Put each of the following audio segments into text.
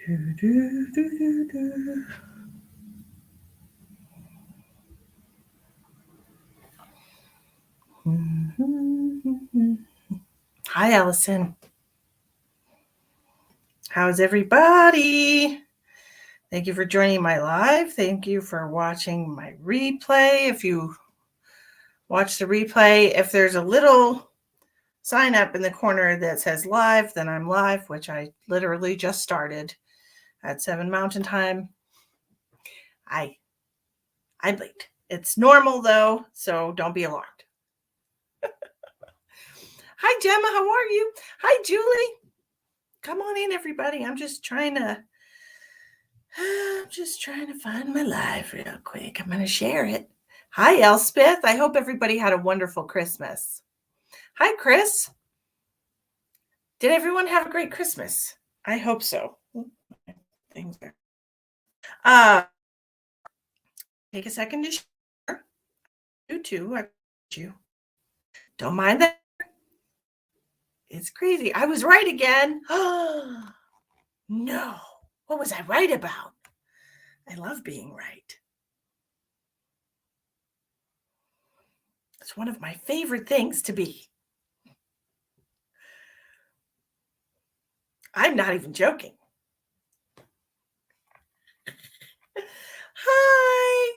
Hi, Allison. How's everybody? Thank you for joining my live. Thank you for watching my replay. If you watch the replay, if there's a little sign up in the corner that says live, then I'm live, which I literally just started at 7 Mountain Time. I'm late. It's normal though, so don't be alarmed. Hi, Gemma. How are you? Hi, Julie. Come on in, everybody. I'm just trying to find my live real quick. I'm going to share it. Hi, Elspeth. I hope everybody had a wonderful Christmas. Hi, Chris. Did everyone have a great Christmas? I hope so. Things are. Take a second to share. You too. I you. Don't mind that. It's crazy. I was right again. No. What was I right about? I love being right. It's one of my favorite things to be. I'm not even joking. Hi.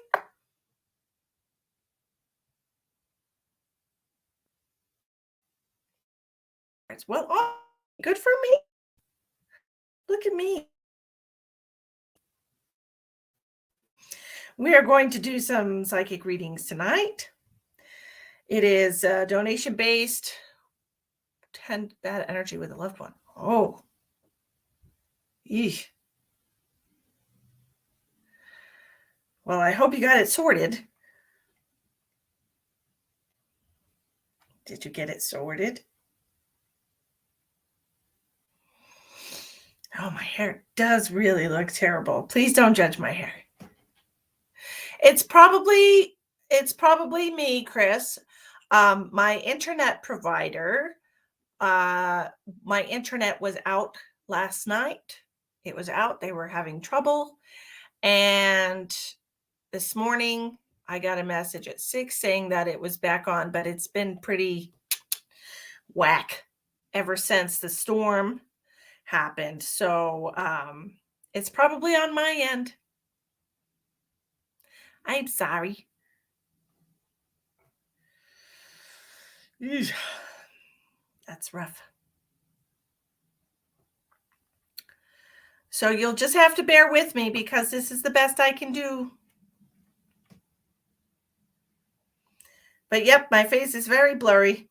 Well, good for me. Look at me. We are going to do some psychic readings tonight. It is donation-based. 10 bad energy with a loved one. Oh. Eesh. Well, I hope you got it sorted. Did you get it sorted? Oh, my hair does really look terrible. Please don't judge my hair. It's probably me, Chris. My internet provider, my internet was out last night. It was out. They were having trouble. And this morning, I got a message at 6 saying that it was back on, but it's been pretty whack ever since the storm happened. So it's probably on my end. I'm sorry. That's rough. So you'll just have to bear with me because this is the best I can do. But yep, my face is very blurry,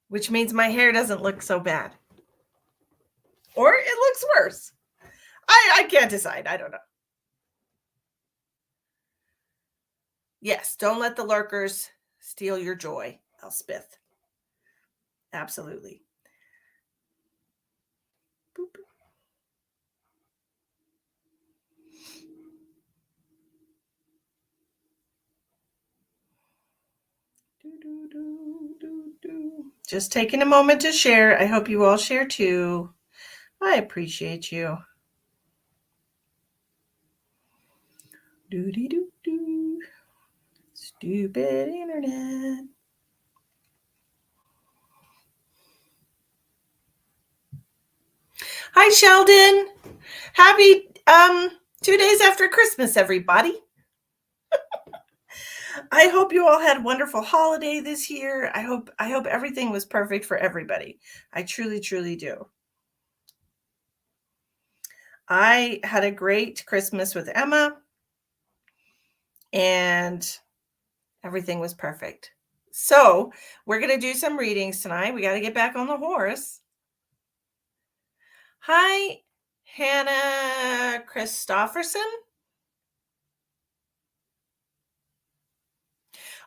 which means my hair doesn't look so bad. Or it looks worse. I can't decide. I don't know. Yes, don't let the lurkers steal your joy, Elspeth. Absolutely. Boop. Just taking a moment to share. I hope you all share too. I appreciate you. Doo-dee-doo-doo. Stupid internet. Hi, Sheldon. Happy 2 days after Christmas, everybody. I hope you all had a wonderful holiday this year. I hope everything was perfect for everybody. I truly, truly do. I had a great Christmas with Emma, and everything was perfect. So we're going to do some readings tonight. We got to get back on the horse. Hi, Hannah Christofferson.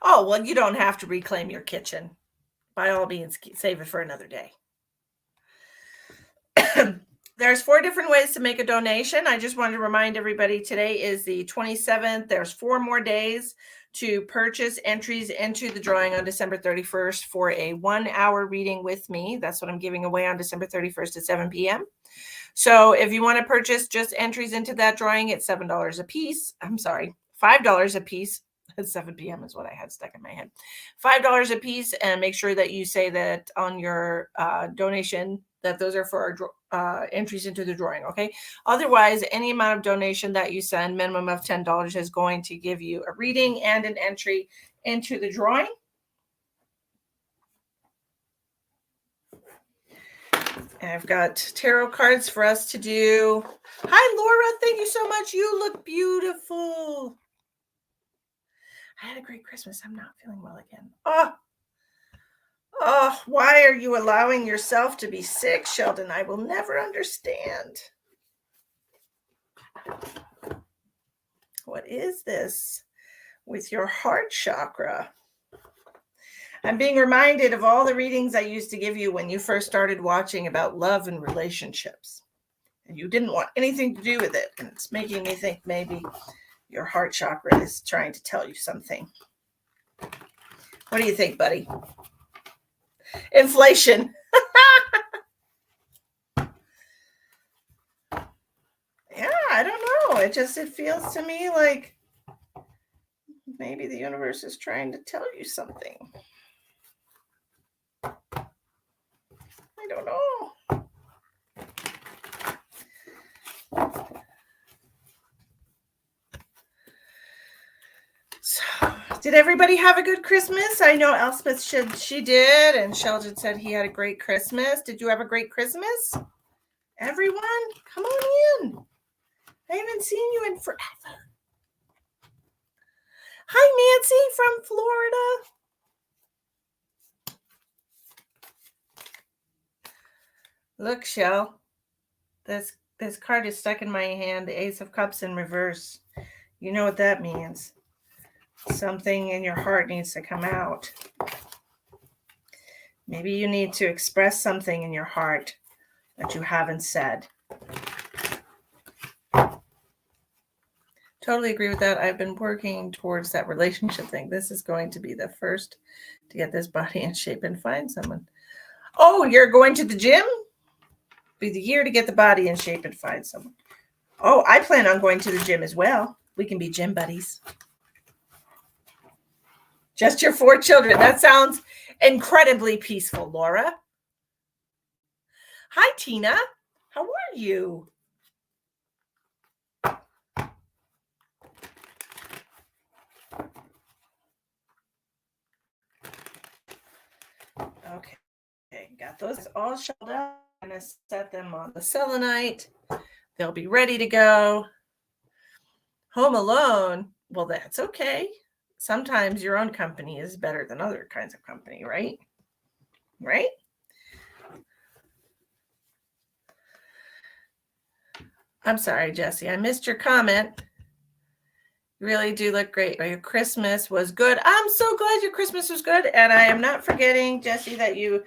Oh, well, you don't have to reclaim your kitchen. By all means, save it for another day. There's 4 different ways to make a donation. I just wanted to remind everybody today is the 27th. There's 4 more days to purchase entries into the drawing on December 31st for a 1-hour reading with me. That's what I'm giving away on December 31st at 7 p.m. So if you want to purchase just entries into that drawing, it's $7 a piece. I'm sorry, $5 a piece. It's 7 p.m. is what I had stuck in my head. $5 a piece, and make sure that you say that on your donation that those are for our entries into the drawing, okay? Otherwise, any amount of donation that you send, minimum of $10, is going to give you a reading and an entry into the drawing. And I've got tarot cards for us to do. Hi, Laura. Thank you so much. You look beautiful. I had a great Christmas. I'm not feeling well again. Oh, why are you allowing yourself to be sick, Sheldon? I will never understand. What is this with your heart chakra? I'm being reminded of all the readings I used to give you when you first started watching about love and relationships. And you didn't want anything to do with it. And it's making me think maybe your heart chakra is trying to tell you something. What do you think, buddy? Inflation. Yeah, I don't know. It feels to me like maybe the universe is trying to tell you something. I don't know. So, did everybody have a good Christmas? I know Elspeth said she did, and Sheldon said he had a great Christmas. Did you have a great Christmas? Everyone, come on in. I haven't seen you in forever. Hi, Nancy from Florida. Look, Shell. This card is stuck in my hand. The Ace of Cups in reverse. You know what that means. Something in your heart needs to come out. Maybe you need to express something in your heart that you haven't said. Totally agree with that. I've been working towards that relationship thing. This is going to be the first to get this body in shape and find someone. Oh, you're going to the gym? Be the year to get the body in shape and find someone. Oh, I plan on going to the gym as well. We can be gym buddies. Just your 4 children. That sounds incredibly peaceful, Laura. Hi, Tina. How are you? Okay, got those all shelved out. I'm going to set them on the selenite. They'll be ready to go. Home alone, well, that's okay. Sometimes your own company is better than other kinds of company, right? Right? I'm sorry, Jesse. I missed your comment. You really do look great. Your Christmas was good. I'm so glad your Christmas was good. And I am not forgetting, Jesse, that you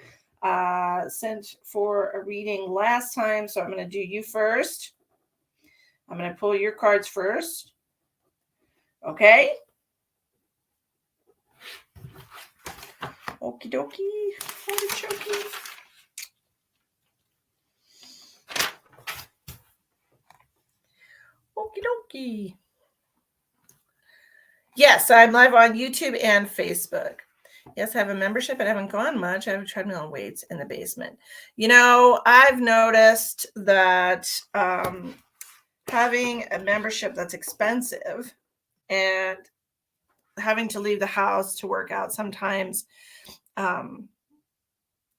sent for a reading last time. So I'm going to do you first. I'm going to pull your cards first. Okay? Okie dokie. Artichoke. Okie dokie. Yes, I'm live on YouTube and Facebook. Yes, I have a membership, but I haven't gone much. I have a treadmill and weights in the basement. You know, I've noticed that having a membership that's expensive and having to leave the house to work out sometimes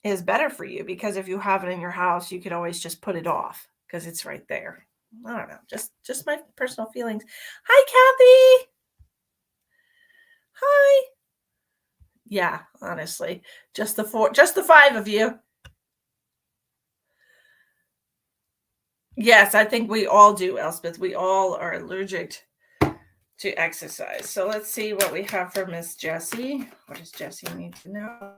is better for you, because if you have it in your house, you can always just put it off because it's right there. I don't know, just my personal feelings. Hi, Kathy. Hi. Yeah, honestly, just the 5 of you. Yes, I think we all do, Elspeth. We all are allergic to exercise. So let's see what we have for Miss Jessie. What does Jessie need to know?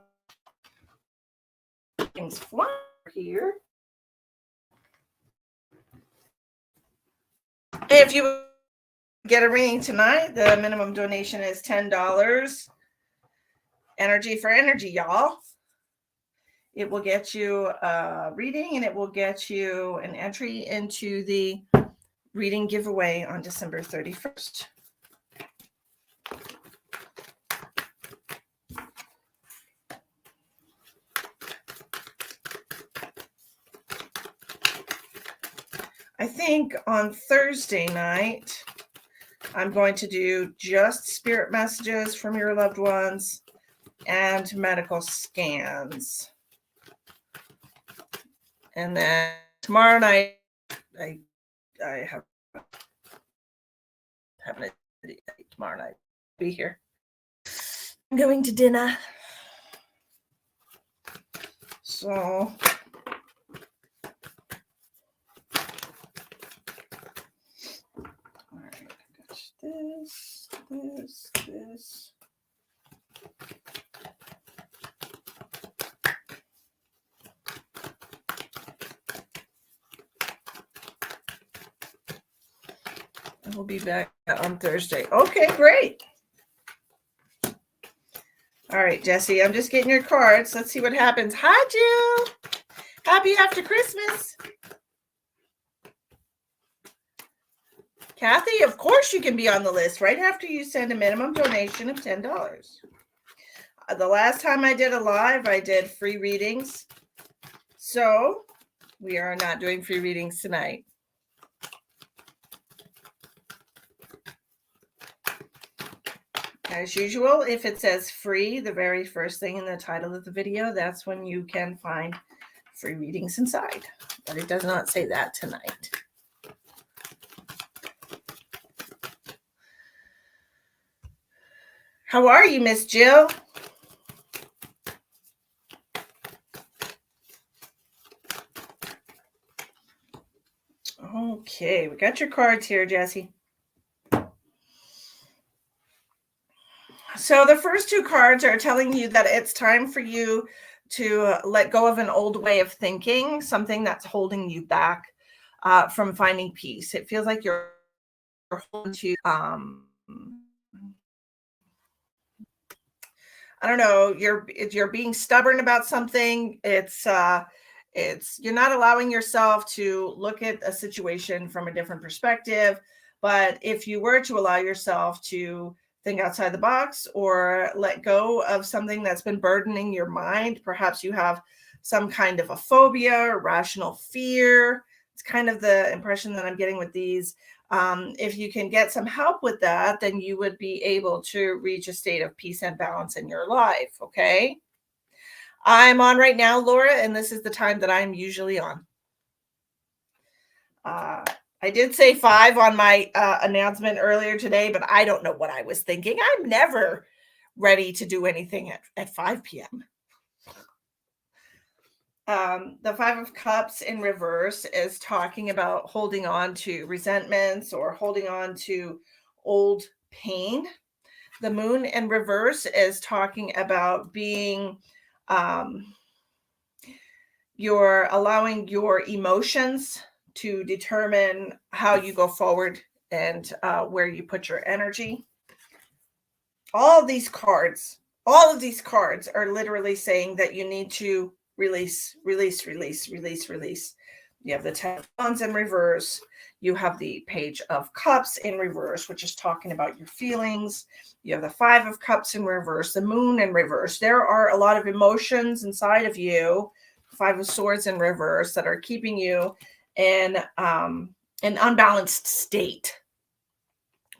Things fly here. If you get a reading tonight, the minimum donation is $10. Energy for energy, y'all. It will get you a reading, and it will get you an entry into the reading giveaway on December 31st. I think on Thursday night, I'm going to do just spirit messages from your loved ones and medical scans. And then tomorrow night, I have a tomorrow night. Be here. I'm going to dinner. So all right, got this. I will be back on Thursday. Okay, great. All right, Jesse, I'm just getting your cards. Let's see what happens. Hi, Jill. Happy after Christmas. Kathy, of course you can be on the list right after you send a minimum donation of $10. The last time I did a live, I did free readings. So we are not doing free readings tonight. As usual, if it says free, the very first thing in the title of the video, that's when you can find free readings inside. But it does not say that tonight. How are you, Miss Jill? Okay, we got your cards here, Jesse. So the first two cards are telling you that it's time for you to let go of an old way of thinking, something that's holding you back from finding peace. It feels like you're holding to, I don't know, you're being stubborn about something. It's you're not allowing yourself to look at a situation from a different perspective. But if you were to allow yourself to think outside the box or let go of something that's been burdening your mind, perhaps you have some kind of a phobia or rational fear. It's kind of the impression that I'm getting with these. If you can get some help with that, then you would be able to reach a state of peace and balance in your life. Okay. I'm on right now, Laura, and this is the time that I'm usually on. I did say 5 on my announcement earlier today, but I don't know what I was thinking. I'm never ready to do anything at 5 p.m. The 5 of Cups in reverse is talking about holding on to resentments or holding on to old pain. The Moon in reverse is talking about being, you're allowing your emotions to determine how you go forward and where you put your energy. All of these cards are literally saying that you need to release. You have the 10 of Wands in reverse. You have the Page of Cups in reverse, which is talking about your feelings. You have the 5 of Cups in reverse, the Moon in reverse. There are a lot of emotions inside of you, 5 of Swords in reverse, that are keeping you in an unbalanced state.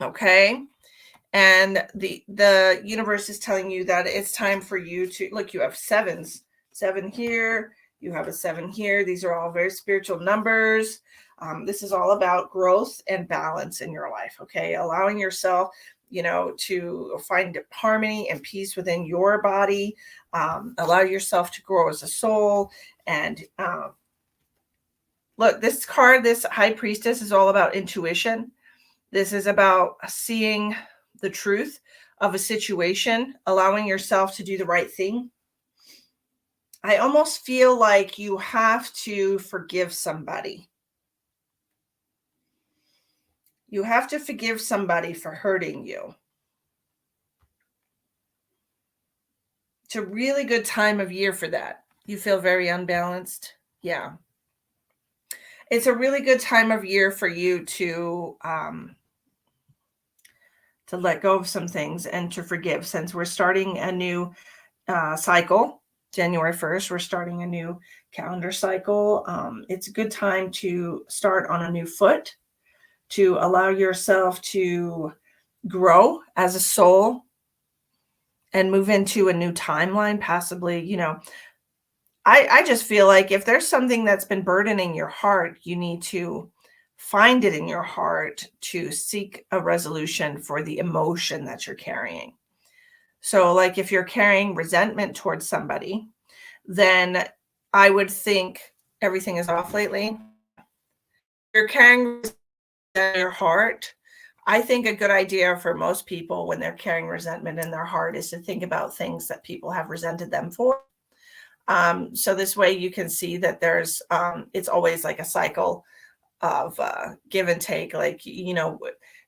Okay. And the universe is telling you that it's time for you to look. You have 7s, 7 here. You have a 7 here. These are all very spiritual numbers. This is all about growth and balance in your life. Okay. Allowing yourself, to find harmony and peace within your body. Allow yourself to grow as a soul. And look, this card, this High Priestess, is all about intuition. This is about seeing the truth of a situation, allowing yourself to do the right thing. I almost feel like you have to forgive somebody. You have to forgive somebody for hurting you. It's a really good time of year for that. You feel very unbalanced. Yeah. It's a really good time of year for you to let go of some things and to forgive, since we're starting a new cycle. January 1st, we're starting a new calendar cycle. It's a good time to start on a new foot, to allow yourself to grow as a soul and move into a new timeline, possibly. I just feel like if there's something that's been burdening your heart, you need to find it in your heart to seek a resolution for the emotion that you're carrying. So, like if you're carrying resentment towards somebody, then I would think everything is off lately. You're carrying resentment in your heart. I think a good idea for most people when they're carrying resentment in their heart is to think about things that people have resented them for. So this way you can see that there's, it's always like a cycle of give and take. Like,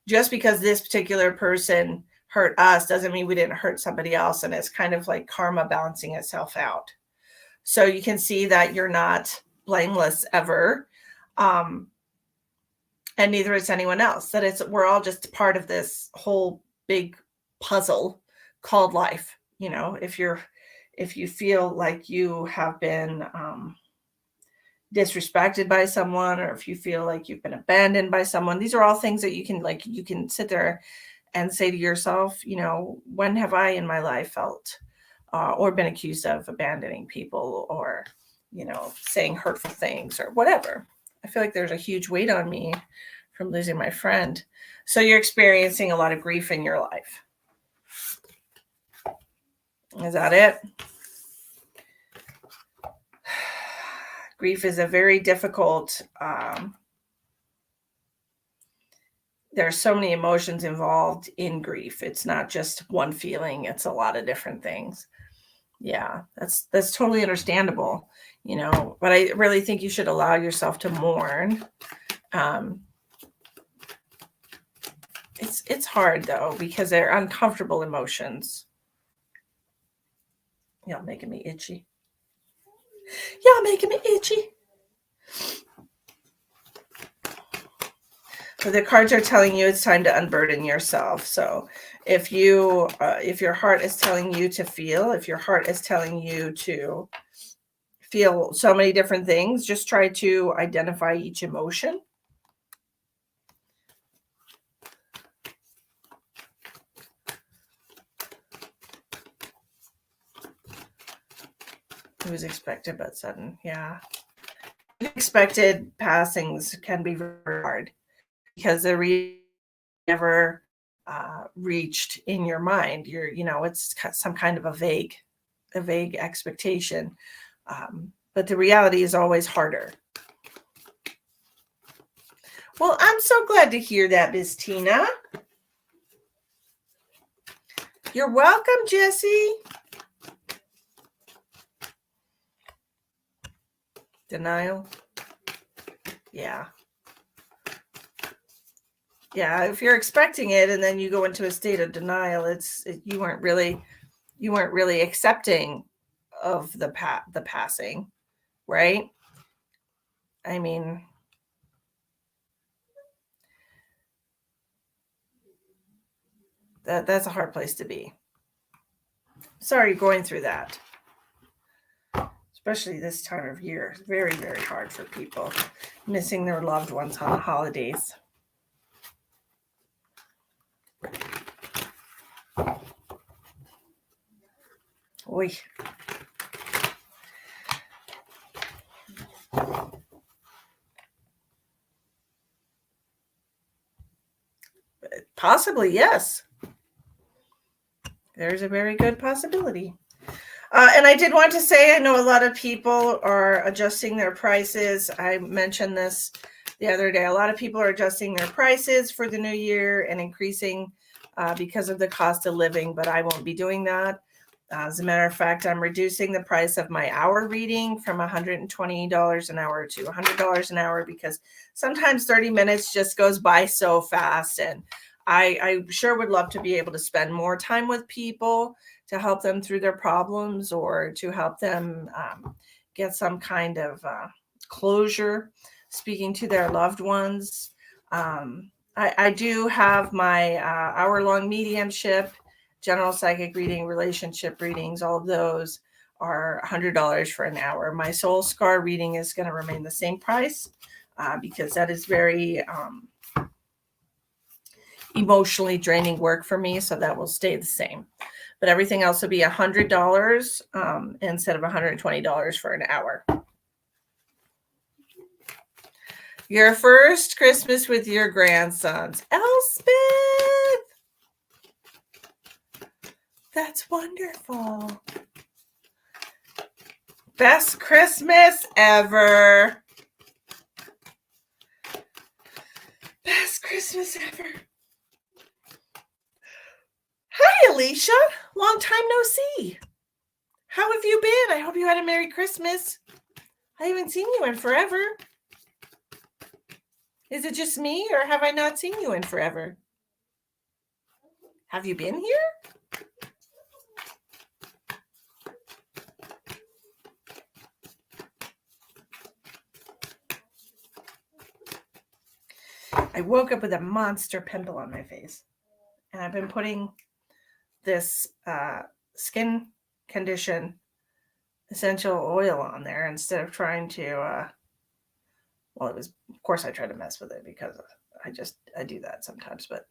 just because this particular person hurt us doesn't mean we didn't hurt somebody else. And it's kind of like karma balancing itself out. So you can see that you're not blameless ever. And neither is anyone else. That we're all just part of this whole big puzzle called life. If you feel like you have been disrespected by someone, or if you feel like you've been abandoned by someone, these are all things that you can sit there and say to yourself, when have I in my life felt or been accused of abandoning people, or saying hurtful things or whatever. I feel like there's a huge weight on me from losing my friend. So you're experiencing a lot of grief in your life. Is that it? Grief is a very difficult, there's so many emotions involved in grief. It's not just one feeling, it's a lot of different things. Yeah, that's totally understandable, but I really think you should allow yourself to mourn. It's hard though, because they're uncomfortable emotions. Y'all making me itchy. So the cards are telling you it's time to unburden yourself. So if your heart is telling you to feel, if your heart is telling you to feel so many different things, just try to identify each emotion. It was expected but sudden. Yeah. Unexpected passings can be very hard because they're never reached in your mind. It's some kind of a vague expectation. But the reality is always harder. Well, I'm so glad to hear that, Miss Tina. You're welcome, Jessie. Denial. Yeah. Yeah, if you're expecting it and then you go into a state of denial, you weren't really accepting of the passing, right? I mean, that's a hard place to be. Sorry you're going through that. Especially this time of year. It's very, very hard for people missing their loved ones on the holidays. Oy. Possibly, yes. There's a very good possibility. And I did want to say, I know a lot of people are adjusting their prices. I mentioned this the other day. A lot of people are adjusting their prices for the new year and increasing because of the cost of living, but I won't be doing that. As a matter of fact, I'm reducing the price of my hour reading from $120 an hour to $100 an hour, because sometimes 30 minutes just goes by so fast. And I sure would love to be able to spend more time with people to help them through their problems or to help them get some kind of closure, speaking to their loved ones. I do have my hour-long mediumship, general psychic reading, relationship readings. All of those are $100 for an hour. My soul scar reading is going to remain the same price because that is very emotionally draining work for me, so that will stay the same. But everything else will be $100 instead of $120 for an hour. Your first Christmas with your grandsons. Elspeth! That's wonderful. Best Christmas ever. Best Christmas ever. Hi, Alicia. Long time no see. How have you been? I hope you had a Merry Christmas. I haven't seen you in forever. Is it just me, or have I not seen you in forever? Have you been here? I woke up with a monster pimple on my face, and I've been putting this skin condition essential oil on there instead of trying to well, it was, of course I try to mess with it because I do that sometimes, but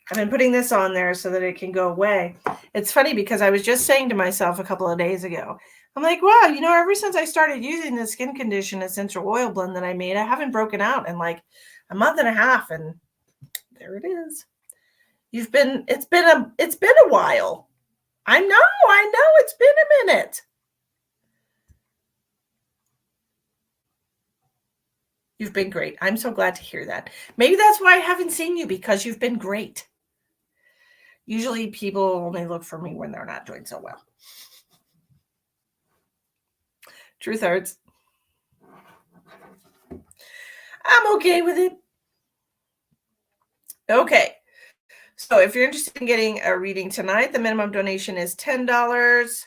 I've been putting this on there so that it can go away. It's funny because I was just saying to myself a couple of days ago, I'm like, wow, ever since I started using the skin condition essential oil blend that I made, I haven't broken out in like a month and a half, and there it is. It's been a while. I know it's been a minute. You've been great. I'm so glad to hear that. Maybe that's why I haven't seen you, because you've been great. Usually people only look for me when they're not doing so well. Truth hurts. I'm okay with it. Okay. So if you're interested in getting a reading tonight, the minimum donation is $10.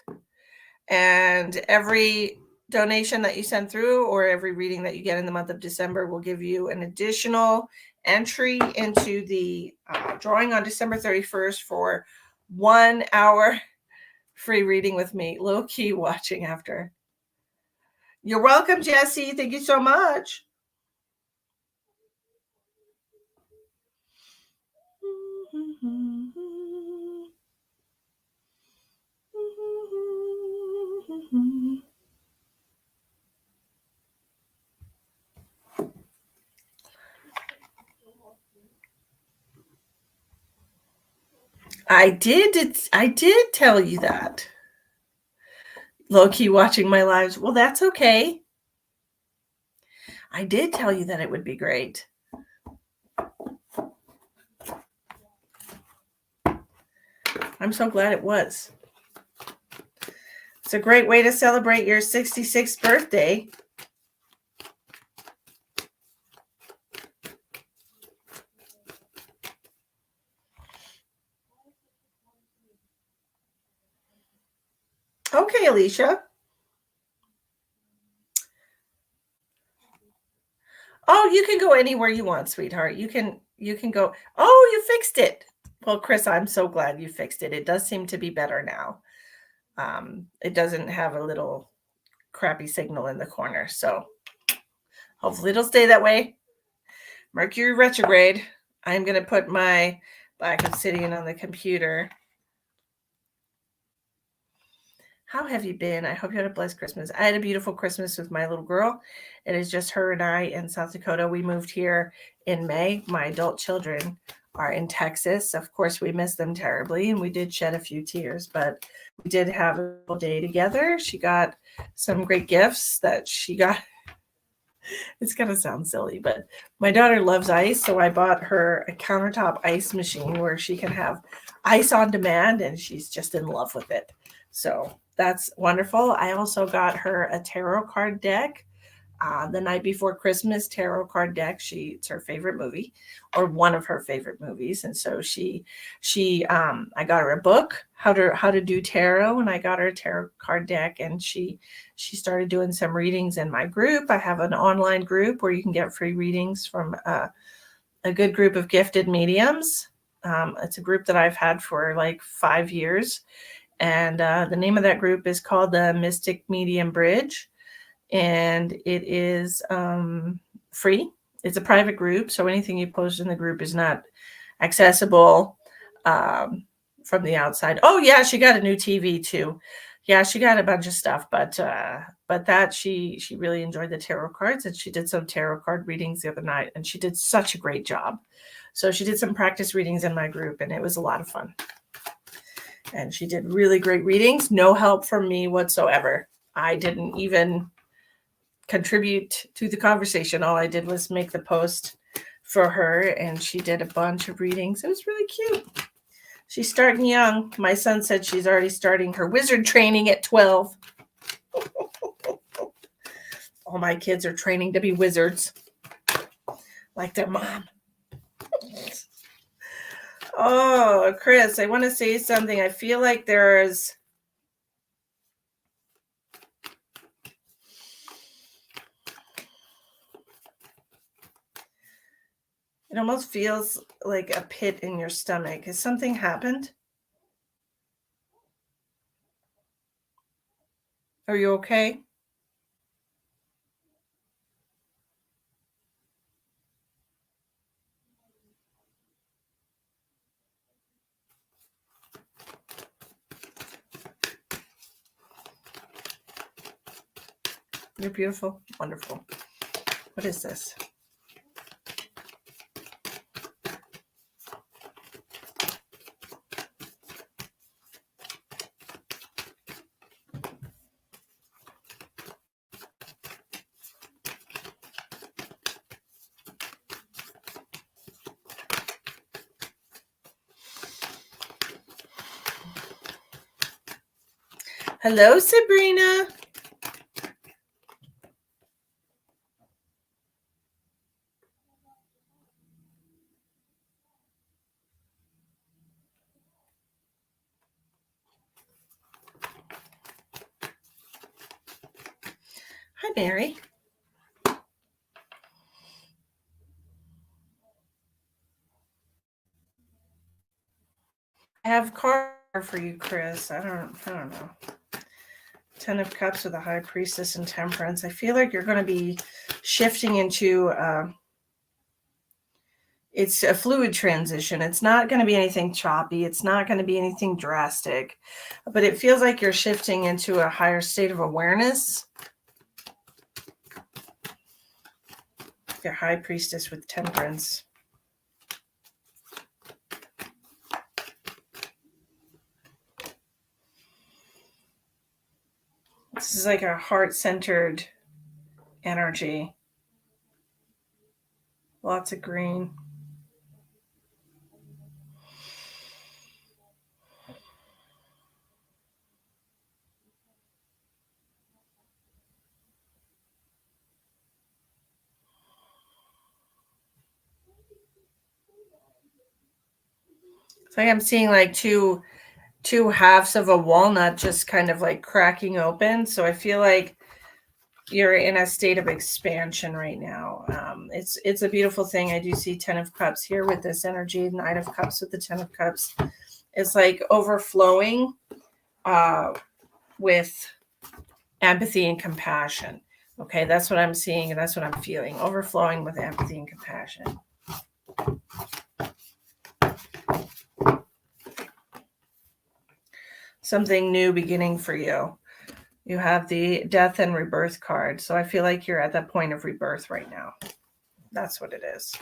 And every donation that you send through, or every reading that you get in the month of December, will give you an additional entry into the drawing on December 31st for 1 hour free reading with me. Low key watching after. You're welcome, Jessie. Thank you so much. I did tell you that. Low-key watching my lives. Well, that's okay. I did tell you that it would be great. I'm so glad it was. It's a great way to celebrate your 66th birthday. Okay, Alicia. Oh, you can go anywhere you want, sweetheart. You can go. Oh, you fixed it. Well, Chris, I'm so glad you fixed it. It does seem to be better now. It doesn't have a little crappy signal in the corner. So hopefully it'll stay that way. Mercury retrograde. I'm going to put my black obsidian on the computer. How have you been? I hope you had a blessed Christmas. I had a beautiful Christmas with my little girl. It is just her and I in South Dakota. We moved here in May. My adult children are in Texas. Of course, we miss them terribly, and we did shed a few tears, but we did have a little day together. She got some great gifts that she got. It's going to sound silly, but my daughter loves ice, so I bought her a countertop ice machine where she can have ice on demand, and she's just in love with it. So that's wonderful. I also got her a tarot card deck The Night Before Christmas tarot card deck. It's her favorite movie, or one of her favorite movies, and so I got her a book, how to do tarot, and I got her a tarot card deck, and she started doing some readings in my group. I have an online group where you can get free readings from a good group of gifted mediums. It's a group that I've had for like 5 years, and the name of that group is called the Mystic Medium Bridge. And it is free. It's a private group, so anything you post in the group is not accessible from the outside. Oh yeah, she got a new TV too. Yeah, she got a bunch of stuff, but that she really enjoyed the tarot cards, and she did some tarot card readings the other night, and she did such a great job. So she did some practice readings in my group, and it was a lot of fun. And she did really great readings. No help from me whatsoever. I didn't even contribute to the conversation. All I did was make the post for her, and she did a bunch of readings. It was really cute. She's starting young. My son said she's already starting her wizard training at 12. All my kids are training to be wizards, like their mom. Oh, Chris, I want to say something. I feel like there's it almost feels like a pit in your stomach. Has something happened? Are you okay? You're beautiful. Wonderful. What is this? Hello, Sabrina. Hi, Mary. I have card for you, Chris. I don't know. 10 of Cups with a High Priestess and Temperance. I feel like you're going to be shifting into it's a fluid transition. It's not going to be anything choppy. It's not going to be anything drastic, but it feels like you're shifting into a higher state of awareness. Your High Priestess with Temperance. This is like a heart-centered energy. Lots of green. It's like I'm seeing like two halves of a walnut just kind of like cracking open. So I feel like you're in a state of expansion right now. It's a beautiful thing. I do see 10 of Cups here with this energy, Knight of Cups with the 10 of Cups. It's like overflowing with empathy and compassion. Okay, that's what I'm seeing, and that's what I'm feeling. Overflowing with empathy and compassion. Something new beginning for you. You have the Death and Rebirth card. So I feel like you're at that point of rebirth right now. That's what it is.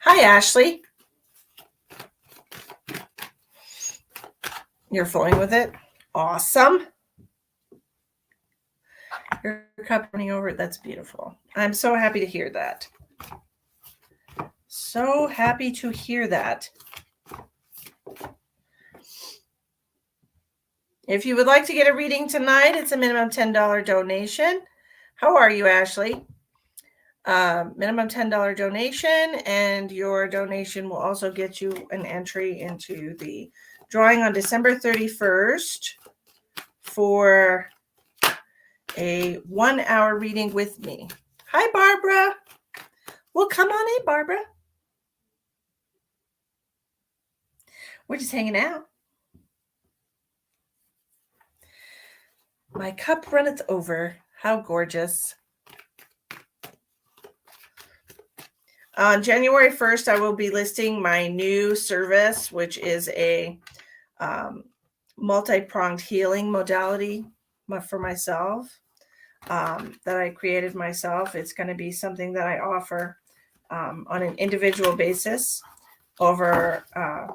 Hi, Ashley. You're flowing with it? Awesome. Your cup running over. That's beautiful. I'm so happy to hear that. So happy to hear that. If you would like to get a reading tonight, it's a minimum $10 donation. How are you, Ashley? Minimum $10 donation, and your donation will also get you an entry into the drawing on December 31st for a 1-hour reading with me. Hi, Barbara. Well, come on in, Barbara. We're just hanging out. My cup runneth over. How gorgeous. On January 1st, I will be listing my new service, which is a multi-pronged healing modality for myself that I created myself. It's going to be something that I offer on an individual basis over a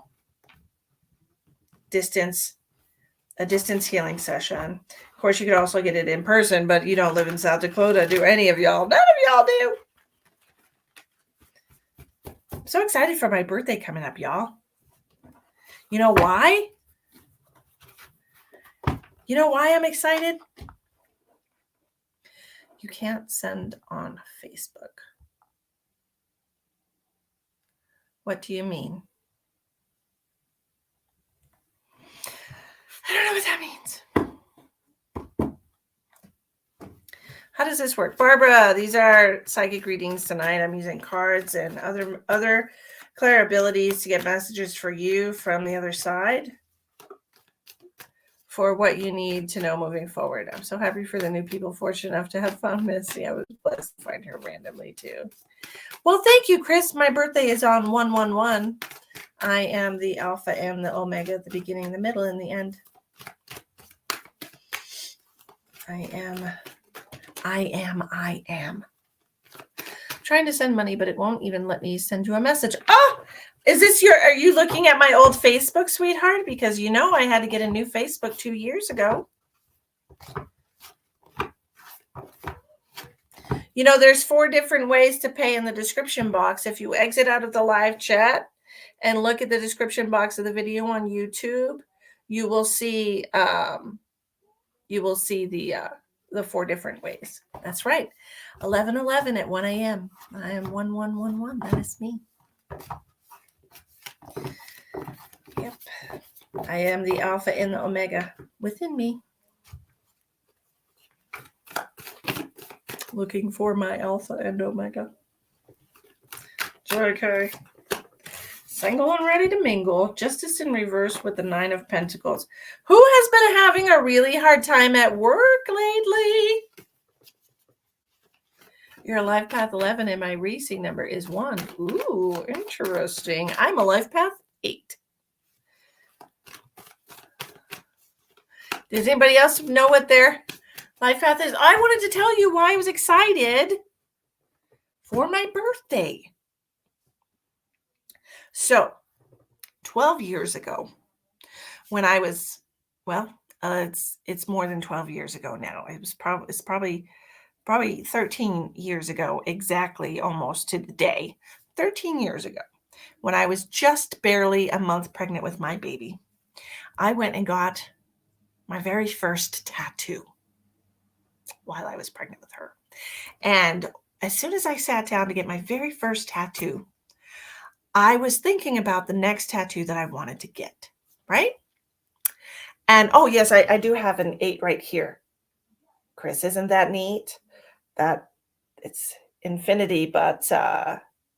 distance healing session. Of course, you could also get it in person, but you don't live in South Dakota, do any of y'all? None of y'all do. I'm so excited for my birthday coming up, y'all. You know why? You know why I'm excited? You can't send on Facebook. What do you mean? I don't know what that means. How does this work? Barbara, these are psychic readings tonight. I'm using cards and other clair abilities to get messages for you from the other side for what you need to know moving forward. I'm so happy for the new people fortunate enough to have found Missy. I was blessed to find her randomly too. Well, thank you, Chris. My birthday is on 1/1/1. I am the Alpha and the Omega at the beginning, the middle, and the end. I am. I'm trying to send money, but it won't even let me send you a message. Oh, are you looking at my old Facebook, sweetheart? Because you know I had to get a new Facebook 2 years ago. You know, there's 4 different ways to pay in the description box. If you exit out of the live chat and look at the description box of the video on YouTube, you will see the 4 different ways. That's right. 11:11 at 1 a.m. I am 1111. That is me. Yep. I am the Alpha and the Omega within me. Looking for my Alpha and Omega. JK. Single and ready to mingle. Justice in reverse with the 9 of Pentacles. Who has been having a really hard time at work lately? You're a life path 11 and my racing number is 1. Ooh, interesting. I'm a life path 8. Does anybody else know what their life path is? I wanted to tell you why I was excited for my birthday. So, 12 years ago, when I was, it's more than 12 years ago now. It's probably 13 years ago, exactly, almost to the day. 13 years ago, when I was just barely a month pregnant with my baby, I went and got my very first tattoo while I was pregnant with her. And as soon as I sat down to get my very first tattoo, I was thinking about the next tattoo that I wanted to get, right? And oh, yes, I do have an 8 right here. Chris, isn't that neat? That it's infinity, but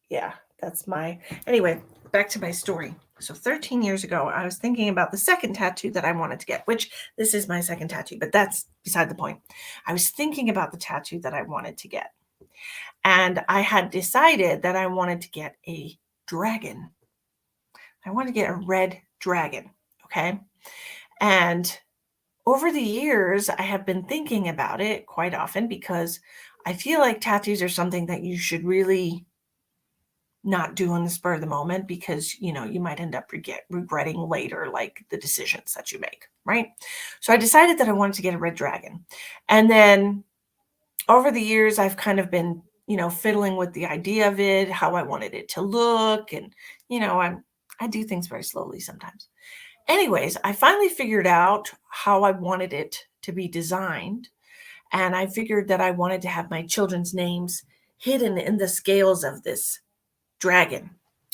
yeah, that's anyway, back to my story. So 13 years ago, I was thinking about the second tattoo that I wanted to get, which this is my second tattoo, but that's beside the point. I was thinking about the tattoo that I wanted to get. And I had decided that I wanted to get a dragon. I wanted to get a red dragon, okay? And over the years, I have been thinking about it quite often because I feel like tattoos are something that you should really not do on the spur of the moment because, you might end up regretting later, like the decisions that you make, right? So I decided that I wanted to get a red dragon. And then over the years, I've kind of been, fiddling with the idea of it, how I wanted it to look. And, I do things very slowly sometimes. Anyways, I finally figured out how I wanted it to be designed. And I figured that I wanted to have my children's names hidden in the scales of this dragon.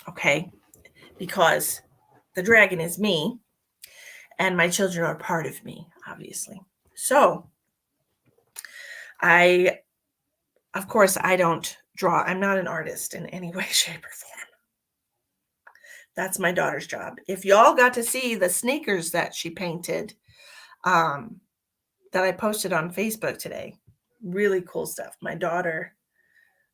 Okay. Because the dragon is me and my children are part of me, obviously. So I, of course, I don't draw. I'm not an artist in any way, shape, or form. That's my daughter's job. If y'all got to see the sneakers that she painted, um, that I posted on Facebook today, really cool stuff.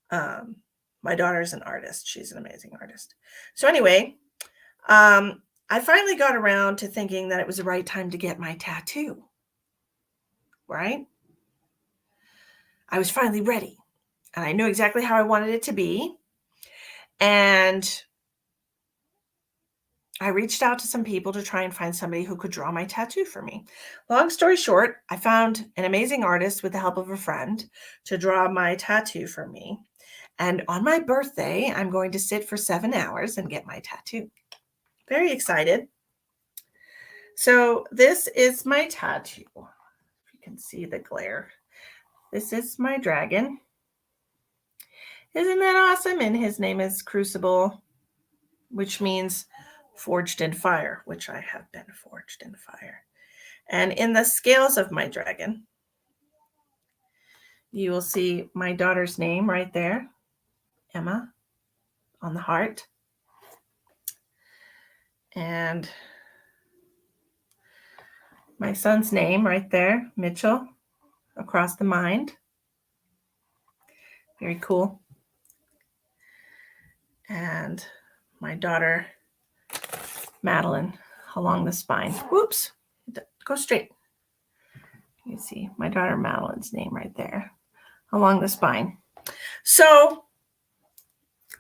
Um, my daughter's an artist. She's an amazing artist. So anyway, I finally got around to thinking that it was the right time to get my tattoo. Right? I was finally ready, and I knew exactly how I wanted it to be. And I reached out to some people to try and find somebody who could draw my tattoo for me. Long story short, I found an amazing artist with the help of a friend to draw my tattoo for me. And on my birthday, I'm going to sit for 7 hours and get my tattoo. Very excited. So this is my tattoo. If you can see the glare. This is my dragon. Isn't that awesome? And his name is Crucible, which means forged in fire, which I have been forged in fire. And in the scales of my dragon, you will see my daughter's name right there, Emma, on the heart. And my son's name right there, Mitchell, across the mind. Very cool. And my daughter, Madeline, along the spine. Whoops, go straight. You can see my daughter Madeline's name right there along the spine. So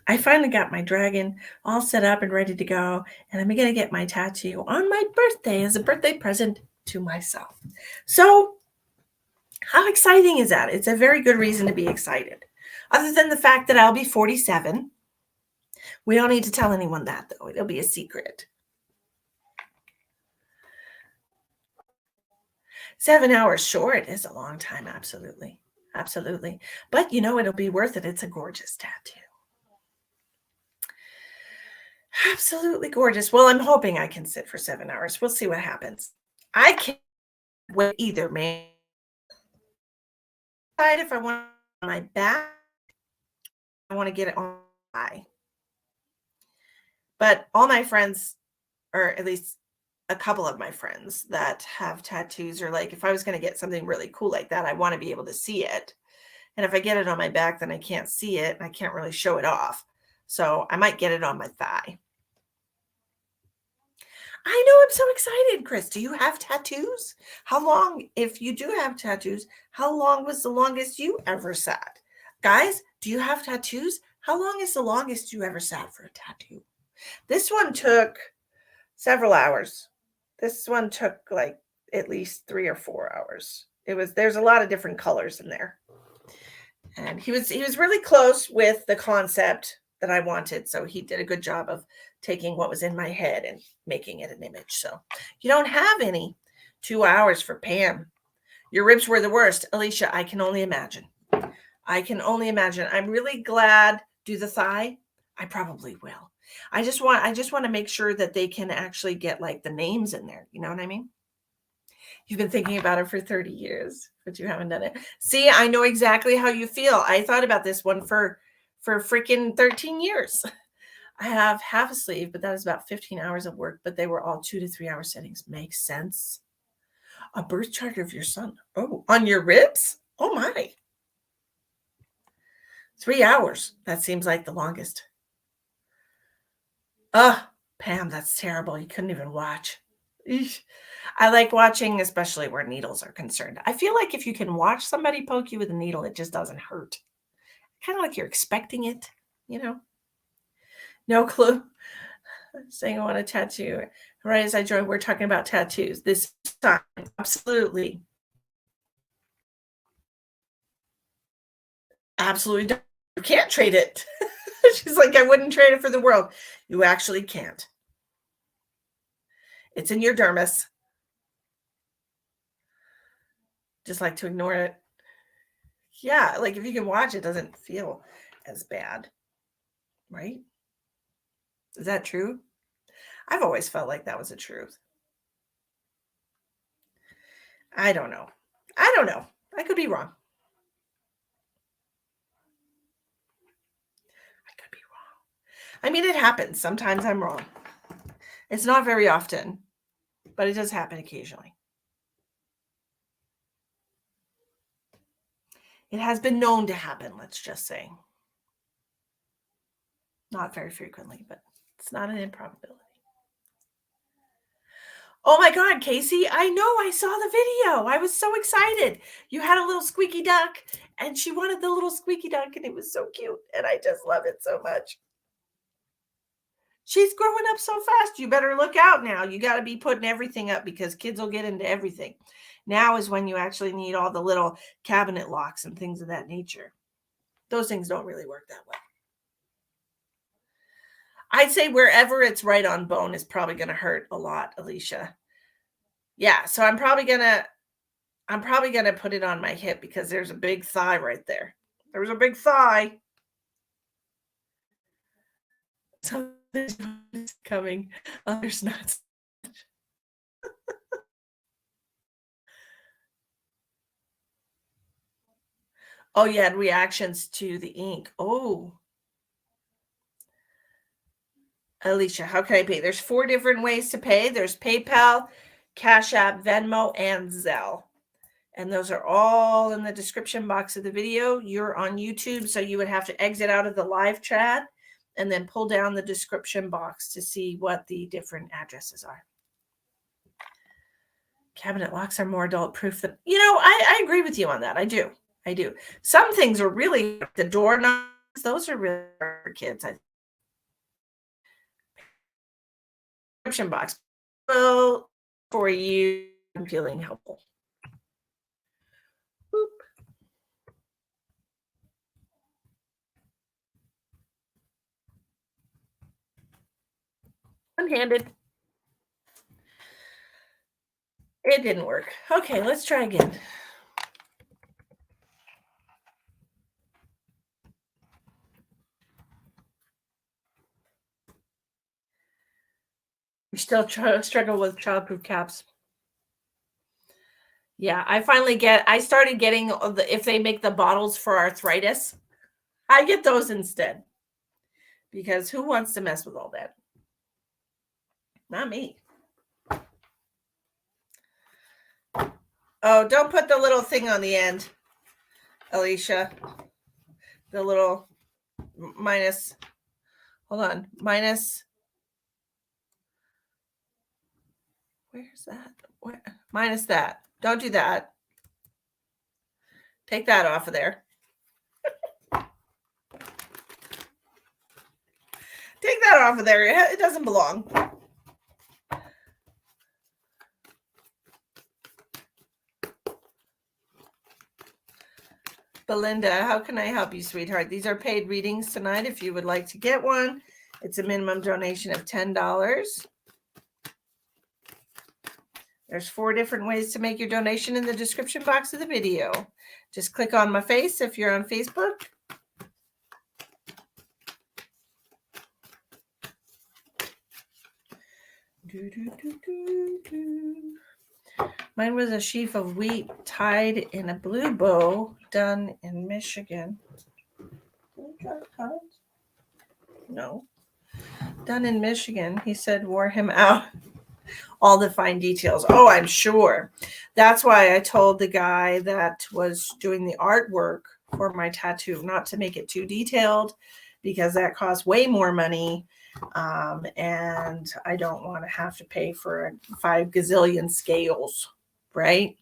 I finally got my dragon all set up and ready to go, and I'm going to get my tattoo on my birthday as a birthday present to myself. So how exciting is that? It's a very good reason to be excited. Other than the fact that I'll be 47. We don't need to tell anyone that, though. It'll be a secret. 7 hours short is a long time. Absolutely. Absolutely. But it'll be worth it. It's a gorgeous tattoo. Absolutely gorgeous. Well, I'm hoping I can sit for 7 hours. We'll see what happens. I can't wait either, man. If I want on my back, I want to get it on my eye. But all my friends, or at least a couple of my friends that have tattoos, are like, if I was going to get something really cool like that, I want to be able to see it. And if I get it on my back, then I can't see it and I can't really show it off. So I might get it on my thigh. I know, I'm so excited, Chris. Do you have tattoos? How long, if you do have tattoos, how long was the longest you ever sat? Guys, do you have tattoos? How long is the longest you ever sat for a tattoo? This one took several hours. This one took like at least 3 or 4 hours. There's a lot of different colors in there. And he was really close with the concept that I wanted. So he did a good job of taking what was in my head and making it an image. So you don't have any 2 hours for Pam. Your ribs were the worst. Alicia, I can only imagine. I can only imagine. I'm really glad. Do the thigh? I probably will. I just want to make sure that they can actually get like the names in there. You know what I mean? You've been thinking about it for 30 years, but you haven't done it. See, I know exactly how you feel. I thought about this one for freaking 13 years. I have half a sleeve, but that was about 15 hours of work, but they were all 2 to 3 hour settings. Makes sense. A birth chart of your son. Oh, on your ribs? Oh my. 3 hours. That seems like the longest. Pam, that's terrible. You couldn't even watch. Eesh. I like watching, especially where needles are concerned. I feel like if you can watch somebody poke you with a needle, it just doesn't hurt. Kind of like you're expecting it, No clue. Saying I want a tattoo. Right as I joined, we're talking about tattoos. This time, absolutely. Absolutely don't. You can't trade it. She's like, I wouldn't trade it for the world. You actually can't. It's in your dermis. Just like to ignore it. Yeah, like if you can watch, it doesn't feel as bad, right? Is that true? I've always felt like that was the truth. I don't know. I don't know. I could be wrong. I could be wrong. I mean, it happens. Sometimes I'm wrong. It's not very often, but it does happen occasionally. It has been known to happen, let's just say. Not very frequently, but it's not an improbability. Oh my God, Casey, I know, I saw the video. I was so excited. You had a little squeaky duck, and she wanted the little squeaky duck, and it was so cute, and I just love it so much. She's growing up so fast. You better look out now. You got to be putting everything up because kids will get into everything. Now is when you actually need all the little cabinet locks and things of that nature. Those things don't really work that well. I'd say wherever it's right on bone is probably going to hurt a lot, Alicia. Yeah, so I'm probably going to put it on my hip because there's a big thigh right there. There's a big thigh. Something's coming. Oh, there's not. Oh, you had reactions to the ink. Oh. Alicia, how can I pay? There's 4 different ways to pay. There's PayPal, Cash App, Venmo, and Zelle. And those are all in the description box of the video. You're on YouTube, so you would have to exit out of the live chat and then pull down the description box to see what the different addresses are. Cabinet locks are more adult proof than, I agree with you on that. I do. Some things are really, the doorknobs, those are really for kids. Description box. Well, for you, I'm feeling helpful. Boop. One-handed. It didn't work. Okay, let's try again. We still struggle with childproof caps. Yeah, I started getting if they make the bottles for arthritis, I get those instead. Because who wants to mess with all that? Not me. Oh, don't put the little thing on the end, Alicia. The little minus. Hold on. Minus. Where's that? Where? Minus that. Don't do that. Take that off of there. Take that off of there. It doesn't belong. Belinda, how can I help you, sweetheart? These are paid readings tonight. If you would like to get one, it's a minimum donation of $10. There's 4 different ways to make your donation in the description box of the video. Just click on my face if you're on Facebook. Mine was a sheaf of wheat tied in a blue bow done in Michigan. No. Done in Michigan. He said wore him out. All the fine details. Oh, I'm sure. That's why I told the guy that was doing the artwork for my tattoo not to make it too detailed because that costs way more money. And I don't want to have to pay for 5 gazillion scales, right?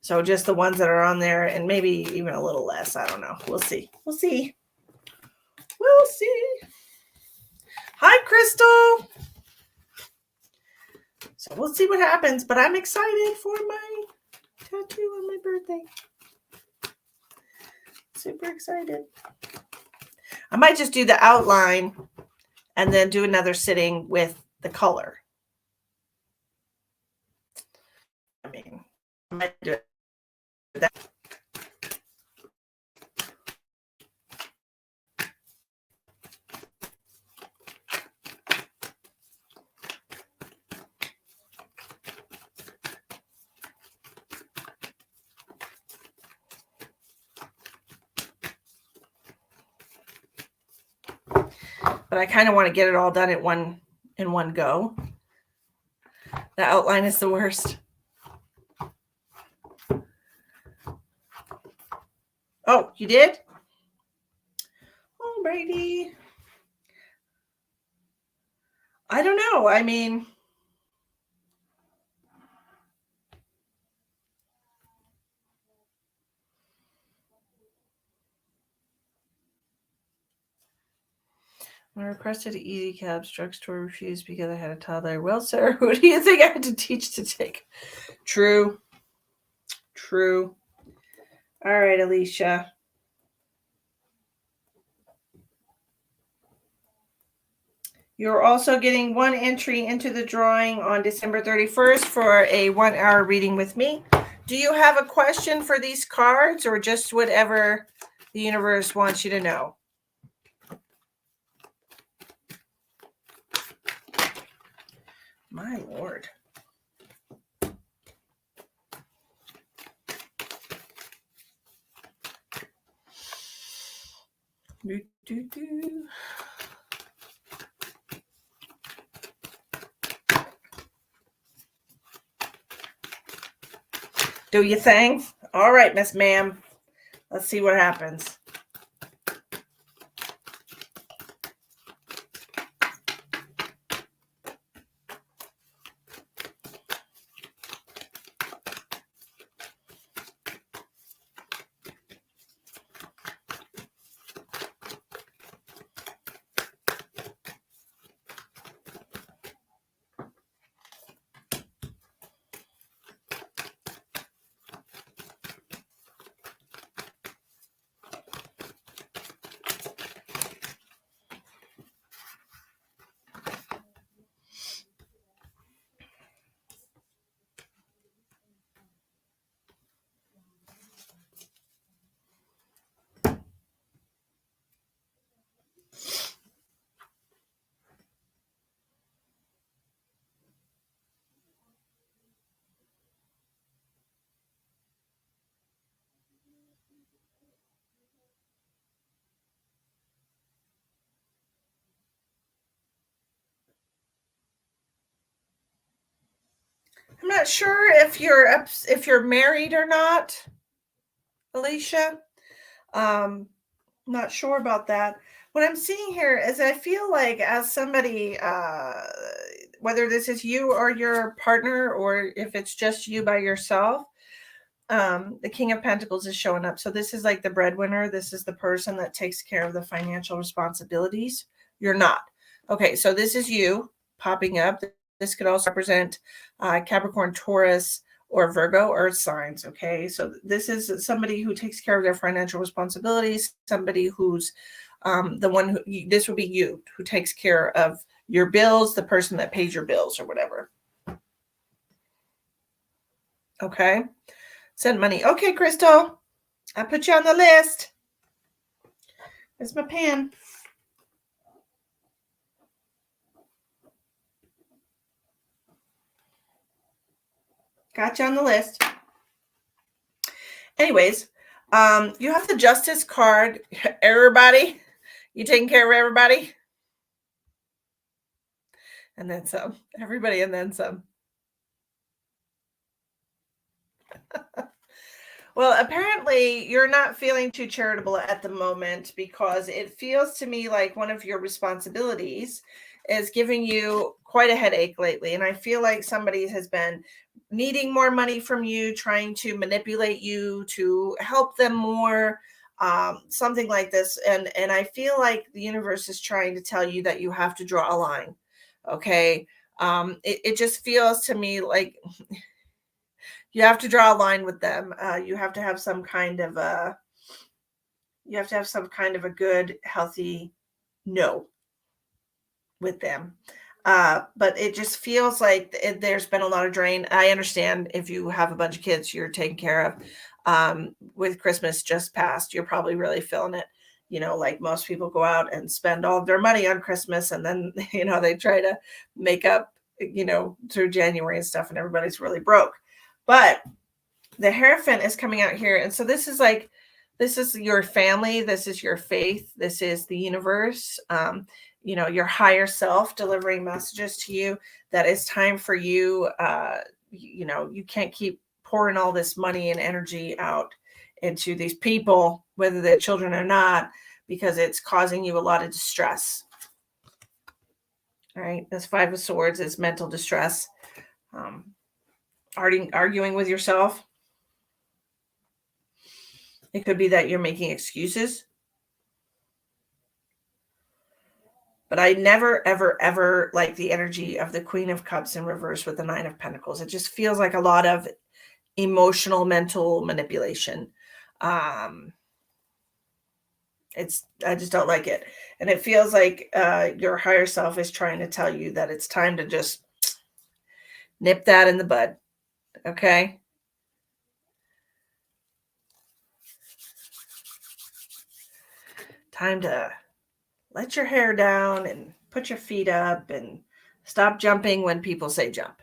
So just the ones that are on there and maybe even a little less. I don't know. We'll see. Hi, Crystal. So we'll see what happens, but I'm excited for my tattoo on my birthday. Super excited. I might just do the outline and then do another sitting with the color. might do that. But I kind of want to get it all done in one go. The outline is the worst. Oh, you did? Oh, Brady. I don't know. I mean, I requested an easy cabs. Drugstore refused because I had a toddler. Well, sir, who do you think I had to teach to take? True. True. All right, Alicia. You're also getting one entry into the drawing on December 31st for a 1-hour reading with me. Do you have a question for these cards or just whatever the universe wants you to know? My Lord. Do you think? All right, Miss Ma'am. Let's see what happens. I'm not sure if you're married or not, Alicia. Not sure about that. What I'm seeing here is I feel like as somebody, whether this is you or your partner, or if it's just you by yourself, the King of Pentacles is showing up. So this is like the breadwinner. This is the person that takes care of the financial responsibilities. You're not. Okay, so this is you popping up. This could also represent Capricorn, Taurus, or Virgo earth signs. Okay, so this is somebody who takes care of their financial responsibilities, somebody who's the one who, this would be you, who takes care of your bills, the person that pays your bills or whatever. Okay, send money. Okay, Crystal, I put you on the list. Where's my pen? Got you on the list. Anyways, you have the Justice card. Everybody, you taking care of everybody? And then some. Everybody and then some. Well, apparently you're not feeling too charitable at the moment, because it feels to me like one of your responsibilities is giving you quite a headache lately. And I feel like somebody has been needing more money from you, trying to manipulate you to help them more, something like this. And I feel like the universe is trying to tell you that you have to draw a line. Okay. It just feels to me like you have to draw a line with them. You have to have some kind of a good, healthy no with them. But it just feels like there's been a lot of drain. I understand if you have a bunch of kids you're taking care of. With Christmas just passed, you're probably really feeling it. Like most people go out and spend all of their money on Christmas, and then they try to make up through January and stuff, and everybody's really broke. But the Hierophant is coming out here, and so this is your family, this is your faith, this is the universe, your higher self delivering messages to you that it's time for you. You can't keep pouring all this money and energy out into these people, whether they're children or not, because it's causing you a lot of distress. All right, this Five of Swords is mental distress. Arguing with yourself. It could be that you're making excuses. But I never, ever, ever like the energy of the Queen of Cups in reverse with the Nine of Pentacles. It just feels like a lot of emotional, mental manipulation. I just don't like it. And it feels like your higher self is trying to tell you that it's time to just nip that in the bud. Okay? Time to let your hair down and put your feet up and stop jumping when people say jump.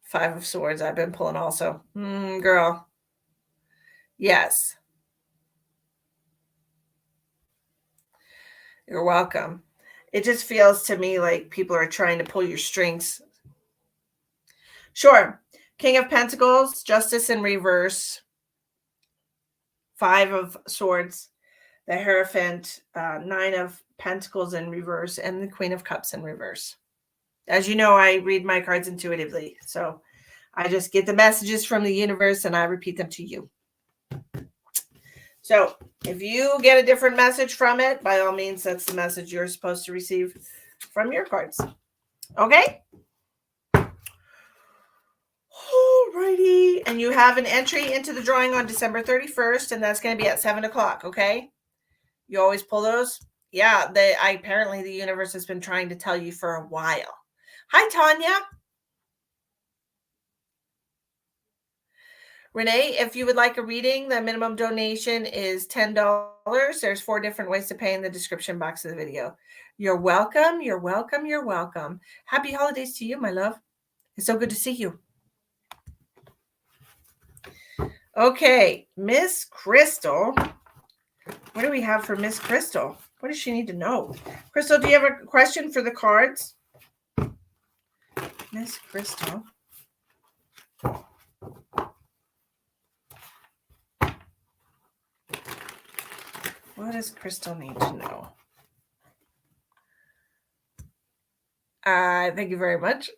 Five of Swords I've been pulling also. Girl. Yes. You're welcome. It just feels to me like people are trying to pull your strings. Sure. King of Pentacles, Justice in reverse. Five of Swords, the Hierophant, Nine of Pentacles in reverse, and the Queen of Cups in reverse. As you know, I read my cards intuitively. So I just get the messages from the universe and I repeat them to you. So if you get a different message from it, by all means, that's the message you're supposed to receive from your cards. Okay? Alrighty. And you have an entry into the drawing on December 31st, and that's going to be at 7 o'clock. Okay? You always pull those? Yeah, apparently the universe has been trying to tell you for a while. Hi, Tanya. Renee, if you would like a reading, the minimum donation is $10. There's 4 different ways to pay in the description box of the video. You're welcome. You're welcome. You're welcome. Happy holidays to you, my love. It's so good to see you. Okay, Miss Crystal. What do we have for Miss Crystal? What does she need to know? Crystal, do you have a question for the cards? Miss Crystal. What does Crystal need to know? Thank you very much.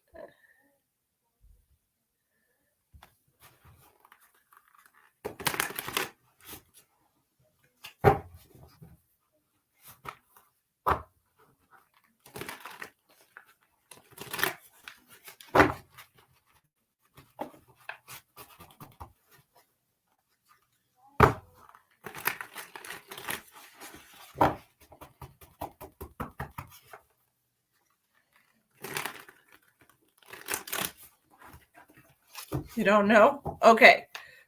You don't know? Okay.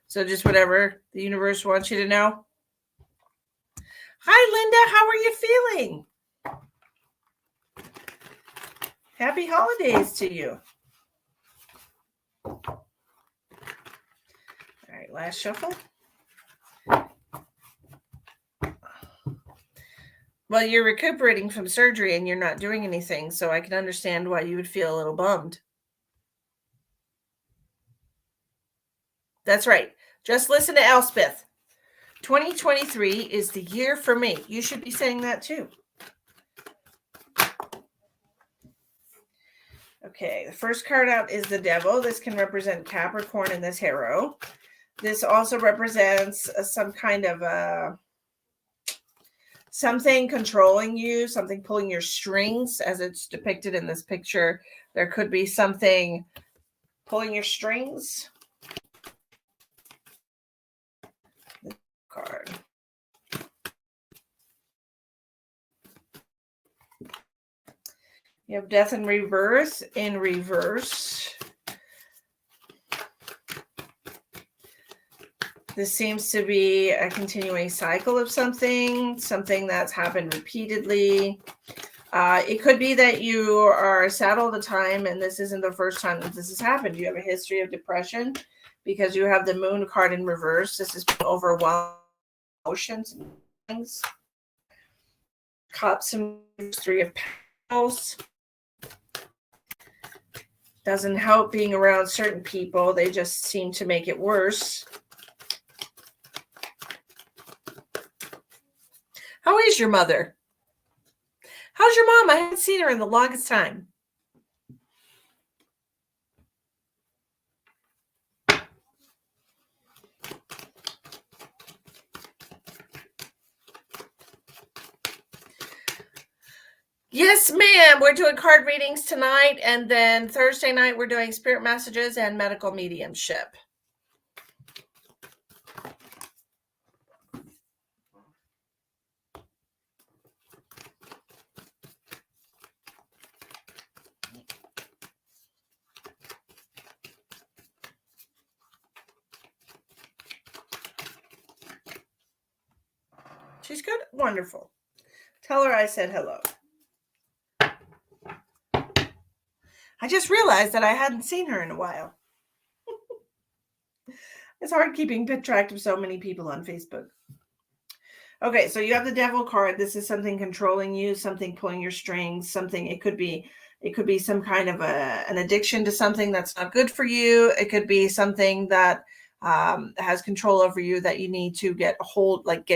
So just whatever the universe wants you to know. Hi, Linda. How are you feeling? Happy holidays to you. All right, last shuffle. Well, you're recuperating from surgery and you're not doing anything, so I can understand why you would feel a little bummed. That's right. Just listen to Elspeth. 2023 is the year for me. You should be saying that too. Okay, the first card out is the Devil. This can represent Capricorn in this tarot. This also represents some kind of something controlling you, something pulling your strings as it's depicted in this picture. There could be something pulling your strings. Card. You have death in reverse. In reverse. This seems to be a continuing cycle of something that's happened repeatedly. It could be that you are sad all the time, and this isn't the first time that this has happened. You have a history of depression because you have the moon card in reverse. This is overwhelming emotions and things. Cups and 3 of Pentacles. Doesn't help being around certain people. They just seem to make it worse. How is your mother? How's your mom? I haven't seen her in the longest time. Yes, ma'am. We're doing card readings tonight, and then Thursday night we're doing spirit messages and medical mediumship. She's good? Wonderful. Tell her I said hello. I just realized that I hadn't seen her in a while. It's hard keeping track of so many people on Facebook. Okay, so you have the Devil card. This is something controlling you, something pulling your strings, something. It could be some kind of an addiction to something that's not good for you. It could be something that has control over you that you need to get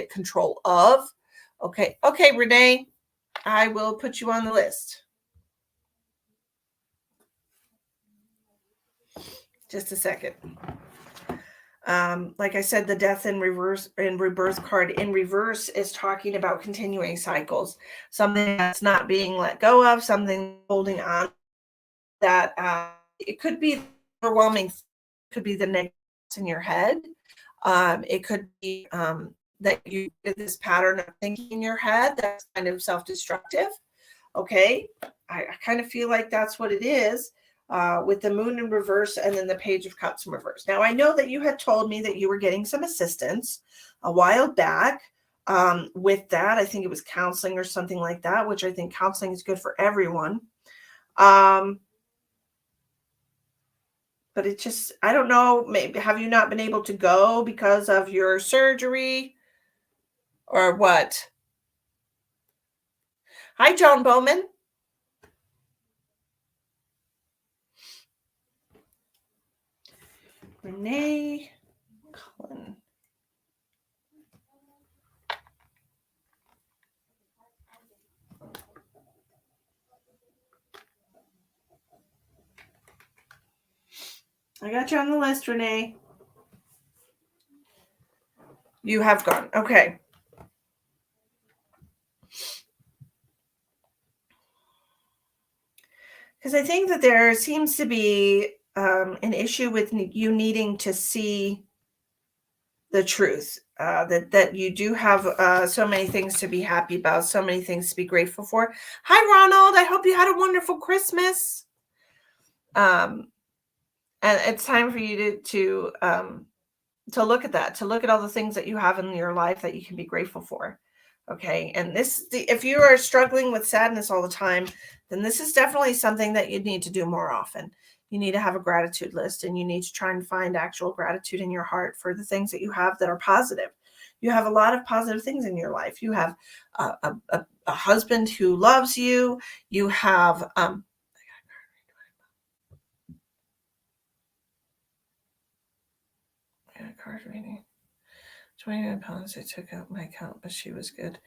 control of. Okay, Renee, I will put you on the list. Just a second. Like I said, the death in rebirth card in reverse is talking about continuing cycles, something that's not being let go of, something holding on. That it could be overwhelming, could be the negatives in your head. It could be that you get this pattern of thinking in your head that's kind of self-destructive. Okay, I kind of feel like that's what it is. With the moon in reverse and then the page of cups in reverse. Now, I know that you had told me that you were getting some assistance a while back with that. I think it was counseling or something like that, which I think counseling is good for everyone. But it just, I don't know, maybe have you not been able to go because of your surgery or what? Hi, John Bowman. Renee Cullen. I got you on the list, Renee. You have gone. Okay. Because I think that there seems to be an issue with you needing to see the truth, that you do have so many things to be happy about, so many things to be grateful for. Hi, Ronald. I hope you had a wonderful Christmas. And it's time for you to look at that, to look at all the things that you have in your life that you can be grateful for. Okay. And if you are struggling with sadness all the time, then this is definitely something that you need to do more often. You need to have a gratitude list, and you need to try and find actual gratitude in your heart for the things that you have that are positive. You have a lot of positive things in your life. You have a husband who loves you. You have, card reading. 29 pounds. I took out my account, but she was good.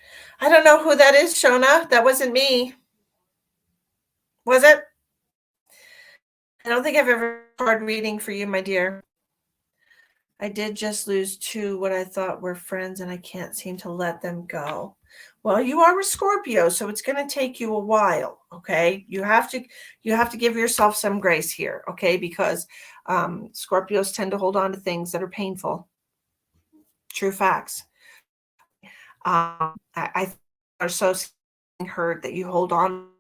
I don't know who that is, Shona. That wasn't me. Was it? I don't think I've ever card reading for you, my dear. I did just lose 2 what I thought were friends, and I can't seem to let them go. Well, you are a Scorpio, so it's going to take you a while. Okay, you have to give yourself some grace here. Okay, because Scorpios tend to hold on to things that are painful. True facts. I are so hurt that you hold on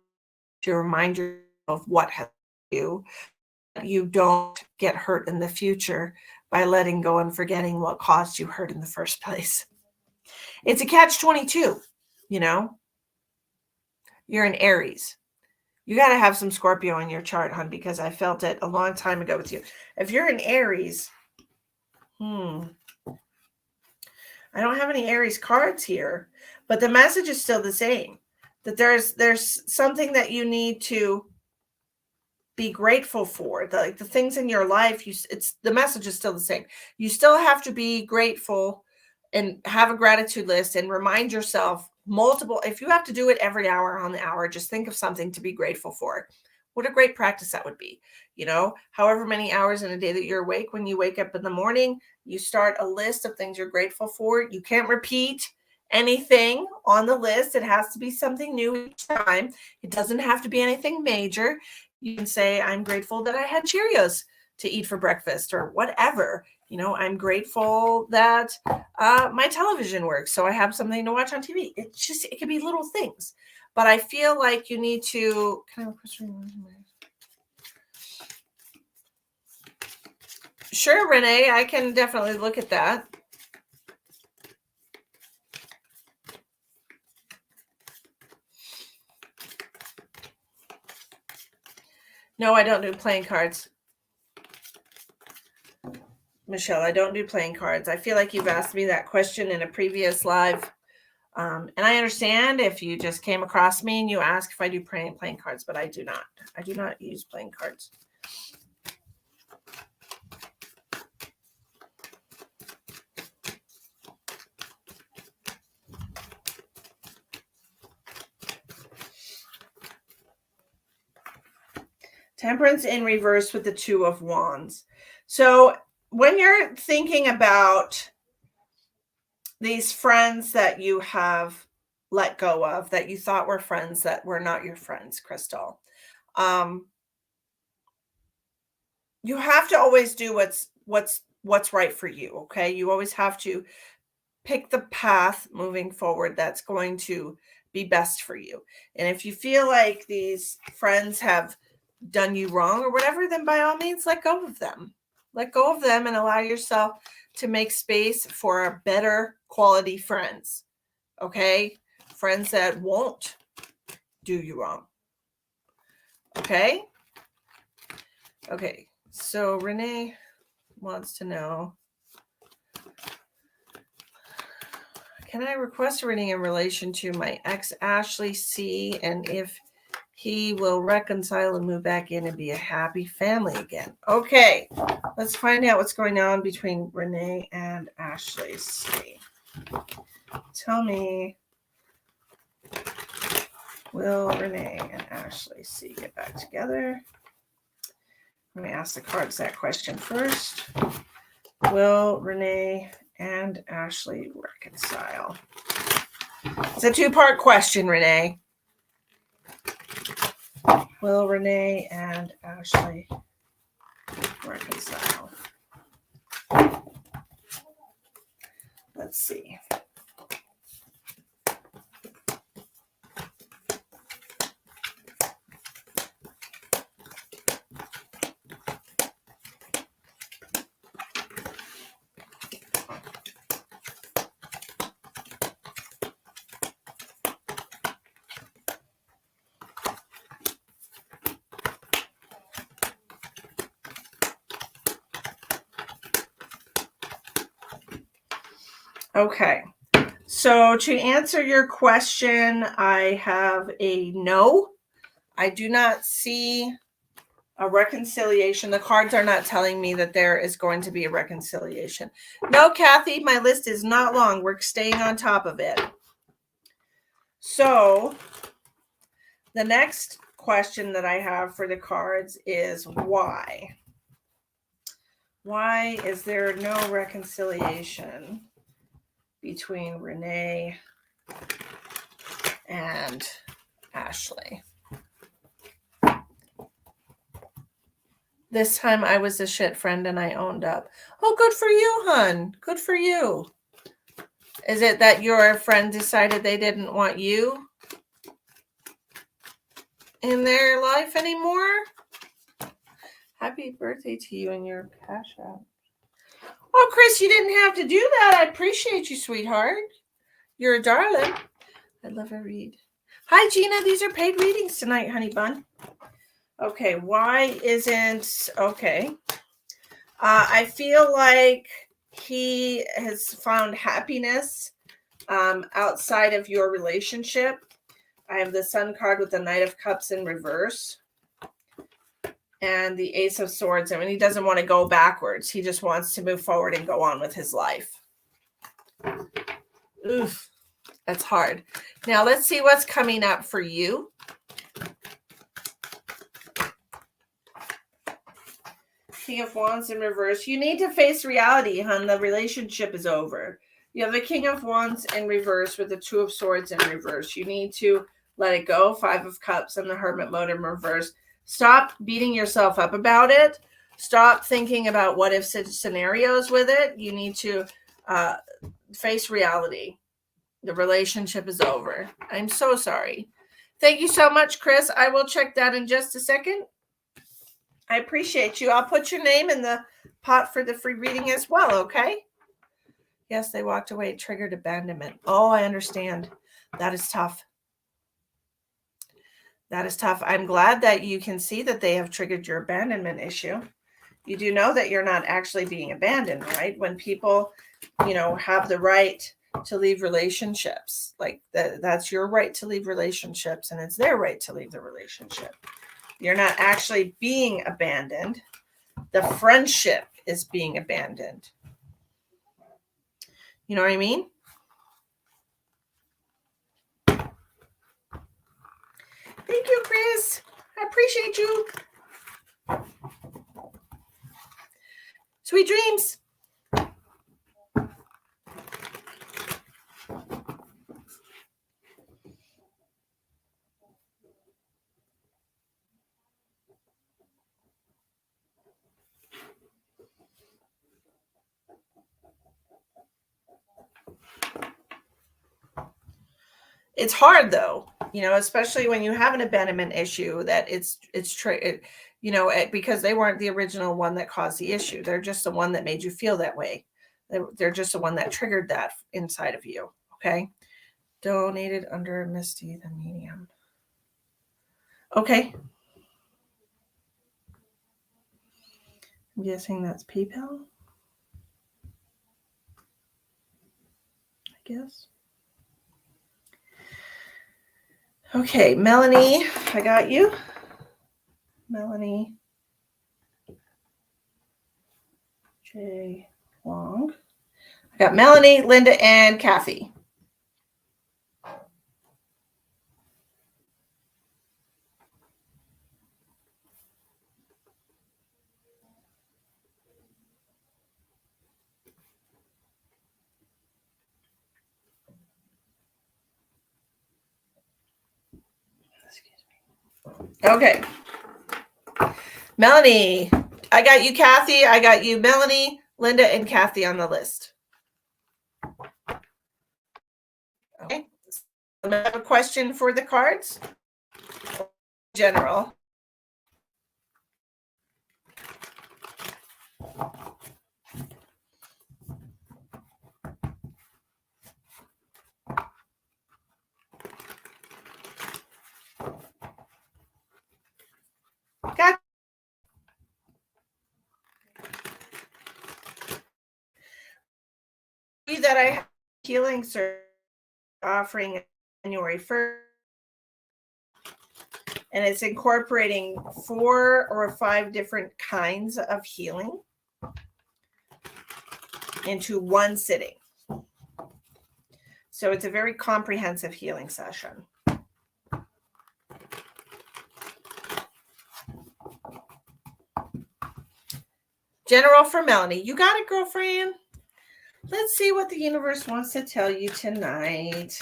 to remind yourself of what has you don't get hurt in the future by letting go and forgetting what caused you hurt in the first place. It's a catch-22, you know? You're an Aries. You got to have some Scorpio in your chart, hon, because I felt it a long time ago with you. If you're an Aries, I don't have any Aries cards here, but the message is still the same. That there's something that you need to be grateful for. The things in your life, the message is still the same. You still have to be grateful and have a gratitude list and remind yourself if you have to do it every hour on the hour, just think of something to be grateful for. What a great practice that would be. However many hours in a day that you're awake, when you wake up in the morning, you start a list of things you're grateful for. You can't repeat anything on the list. It has to be something new each time. It doesn't have to be anything major. You can say, I'm grateful that I had Cheerios to eat for breakfast or whatever. I'm grateful that my television works, so I have something to watch on TV. It could be little things. But I feel like you need to Sure, Renee, I can definitely look at that. No, I don't do playing cards. Michelle, I don't do playing cards. I feel like you've asked me that question in a previous live. And I understand if you just came across me and you ask if I do playing cards, but I do not. I do not use playing cards. Temperance in reverse with the Two of Wands. So when you're thinking about these friends that you have let go of, that you thought were friends that were not your friends, Crystal, you have to always do what's right for you. Okay. You always have to pick the path moving forward that's going to be best for you. And if you feel like these friends have done you wrong or whatever, then by all means, let go of them. Let go of them and allow yourself to make space for better quality friends. Okay? Friends that won't do you wrong. Okay? Okay. So Renee wants to know, can I request a reading in relation to my ex Ashley C, and if he will reconcile and move back in and be a happy family again? Okay, let's find out what's going on between Renee and Ashley C. Tell me, will Renee and Ashley C get back together? Let me ask the cards that question first. Will Renee and Ashley reconcile? It's a two-part question, Renee. Will Renee and Ashley reconcile? Let's see. Okay, so to answer your question, I have a no. I do not see a reconciliation. The cards are not telling me that there is going to be a reconciliation. No, Kathy, my list is not long. We're staying on top of it. So the next question that I have for the cards is why? Why is there no reconciliation between Renee and Ashley? This time I was a shit friend and I owned up. Oh, good for you, hun. Good for you. Is it that your friend decided they didn't want you in their life anymore. Happy birthday to you and your cash app. Oh, Chris, you didn't have to do that. I appreciate you, sweetheart. You're a darling. I love a read. Hi, Gina. These are paid readings tonight, honey bun. Okay, why isn't... Okay. I feel like he has found happiness outside of your relationship. I have the Sun card with the Knight of Cups in reverse. And the Ace of Swords. I mean, he doesn't want to go backwards. He just wants to move forward and go on with his life. Oof, that's hard. Now, let's see what's coming up for you. King of Wands in reverse. You need to face reality, hon. The relationship is over. You have the King of Wands in reverse with the Two of Swords in reverse. You need to let it go. Five of Cups and the Hermit mode in reverse. Stop beating yourself up about it. Stop thinking about what if scenarios with it. You need to face reality. The relationship is over. I'm so sorry. Thank you so much, Chris. I will check that in just a second. I appreciate you. I'll put your name in the pot for the free reading as well, okay? Yes, they walked away. It triggered abandonment. Oh, I understand. That is tough. That is tough. I'm glad that you can see that they have triggered your abandonment issue. You do know that you're not actually being abandoned, right? When people, have the right to leave relationships, like that's your right to leave relationships, and it's their right to leave the relationship. You're not actually being abandoned. The friendship is being abandoned. You know what I mean? Thank you, Chris. I appreciate you. Sweet dreams. It's hard though, especially when you have an abandonment issue that because they weren't the original one that caused the issue. They're just the one that made you feel that way. They're just the one that triggered that inside of you. Okay. Donated under Misty, the medium. Okay. I'm guessing that's PayPal. I guess. Okay, Melanie, I got you. Melanie J. Long. I got Melanie, Linda, and Kathy. Okay. Melanie, I got you, Kathy. I got you, Melanie, Linda, and Kathy on the list. Okay. I have a question for the cards. General. Got you that I have healing service offering January 1st. And it's incorporating 4 or 5 different kinds of healing into one sitting. So it's a very comprehensive healing session. General for Melanie. You got it, girlfriend. Let's see what the universe wants to tell you tonight.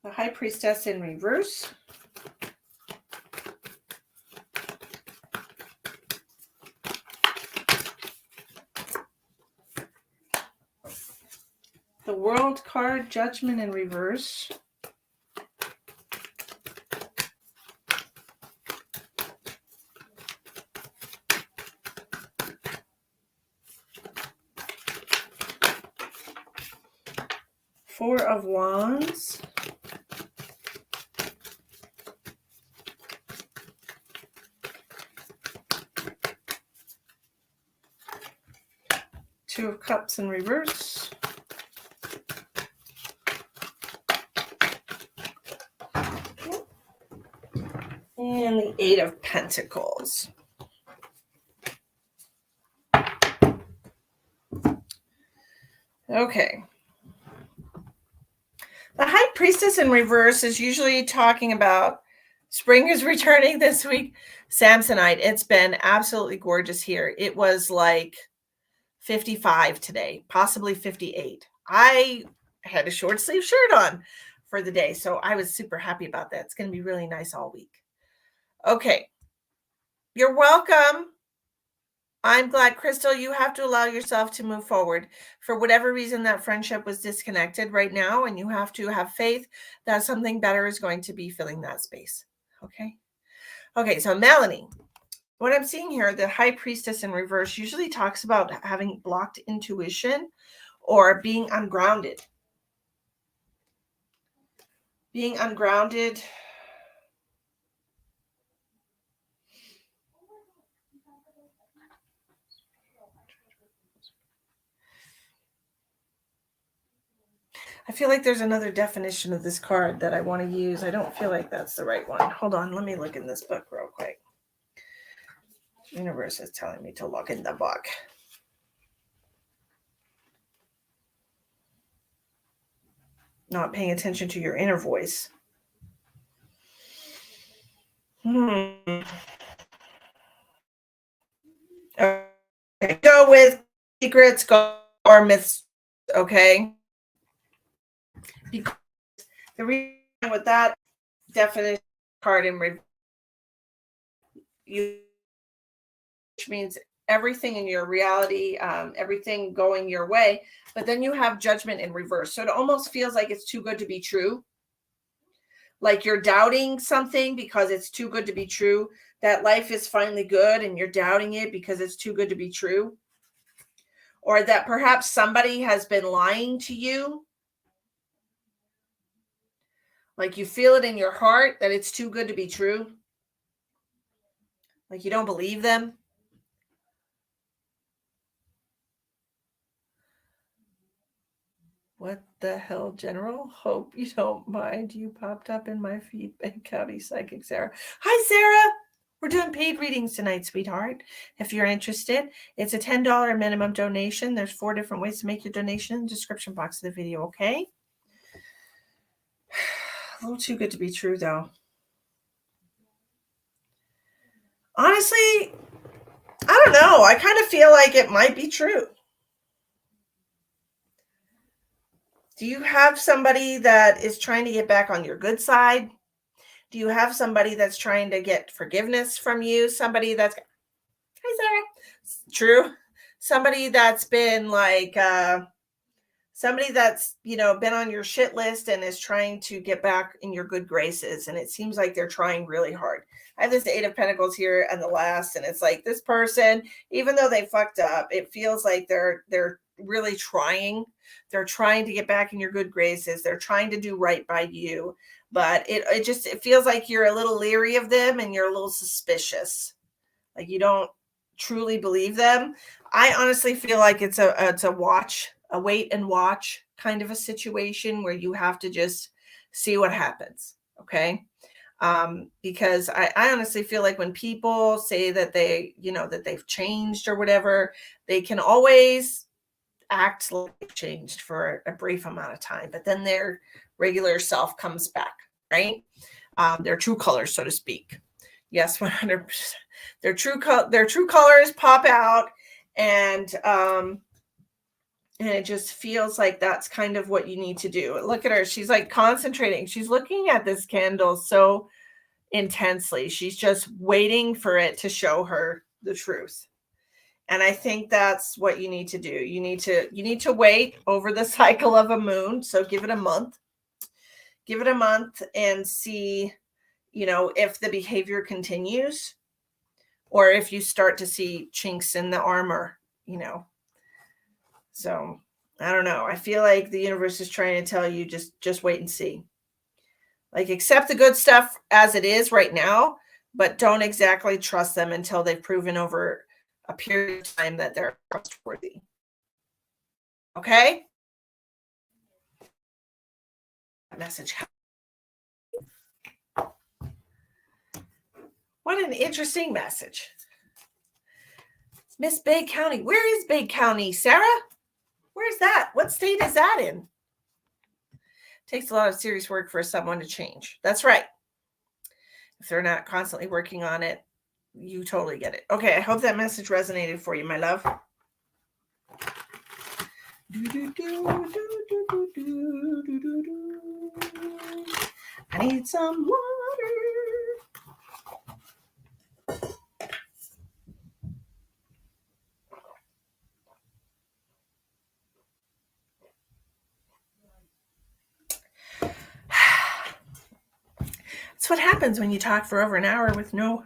The High Priestess in reverse. The World card, Judgment in reverse. Four of Wands. Two of Cups in reverse. And the Eight of Pentacles. Okay. The High Priestess in reverse is usually talking about spring is returning this week. Samsonite, it's been absolutely gorgeous here. It was like 55 today, possibly 58. I had a short sleeve shirt on for the day, so I was super happy about that. It's going to be really nice all week. Okay. You're welcome. I'm glad, Crystal, you have to allow yourself to move forward. For whatever reason, that friendship was disconnected right now, and you have to have faith that something better is going to be filling that space. Okay. Okay. So Melanie, what I'm seeing here, the High Priestess in reverse usually talks about having blocked intuition or being ungrounded. Being ungrounded. I feel like there's another definition of this card that I want to use. I don't feel like that's the right one. Hold on. Let me look in this book real quick. The universe is telling me to look in the book. Not paying attention to your inner voice. Okay. Go with secrets, go or myths. Okay. Because the reason with that definition card in review, which means everything in your reality, everything going your way, but then you have judgment in reverse. So it almost feels like it's too good to be true. Like you're doubting something because it's too good to be true. That life is finally good and you're doubting it because it's too good to be true. Or that perhaps somebody has been lying to you. Like you feel it in your heart that it's too good to be true. Like you don't believe them. What the hell, General? Hope you don't mind. You popped up in my feed, Bay County Psychic Sarah. Hi, Sarah. We're doing paid readings tonight, sweetheart. If you're interested, it's a $10 minimum donation. There's 4 different ways to make your donation in the description box of the video, okay? A little too good to be true, though. Honestly, I don't know. I kind of feel like it might be true. Do you have somebody that is trying to get back on your good side? Do you have somebody that's trying to get forgiveness from you? Somebody that's, hi, Sarah. True. Somebody that's been like, somebody that's, been on your shit list and is trying to get back in your good graces. And it seems like they're trying really hard. I have this 8 of Pentacles here and the last, and it's like this person, even though they fucked up, it feels like they're really trying. They're trying to get back in your good graces. They're trying to do right by you. But it feels like you're a little leery of them and you're a little suspicious. Like you don't truly believe them. I honestly feel like it's a wait and watch kind of a situation where you have to just see what happens. Okay. Because I honestly feel like when people say that that they've changed or whatever, they can always act like they've changed for a brief amount of time, but then their regular self comes back, right? Their true colors, so to speak. Yes, 100%. Their true colors pop out, and it just feels like that's kind of what you need to do. Look at her. She's like concentrating. She's looking at this candle so intensely. She's just waiting for it to show her the truth. And I think that's what you need to do. You need to wait over the cycle of a moon. So give it a month. Give it a month and see, if the behavior continues or if you start to see chinks in the armor. So I don't know. I feel like the universe is trying to tell you just wait and see. Like accept the good stuff as it is right now, but don't exactly trust them until they've proven over a period of time that they're trustworthy. Okay? Message. What an interesting message. Miss Bay County. Where is Bay County, Sarah? Where's that? What state is that in? Takes a lot of serious work for someone to change. That's right. If they're not constantly working on it, you totally get it. Okay, I hope that message resonated for you, my love. I need some water. That's what happens when you talk for over an hour with no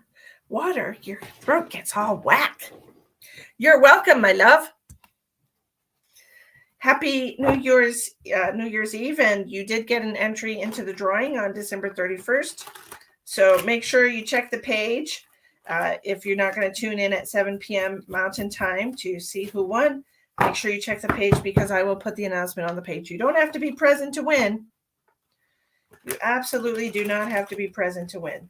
water. Your throat gets all whacked. You're welcome, my love. Happy New Year's Eve, and you did get an entry into the drawing on December 31st. So make sure you check the page if you're not going to tune in at 7 p.m. Mountain Time to see who won. Make sure you check the page because I will put the announcement on the page. You don't have to be present to win. You absolutely do not have to be present to win.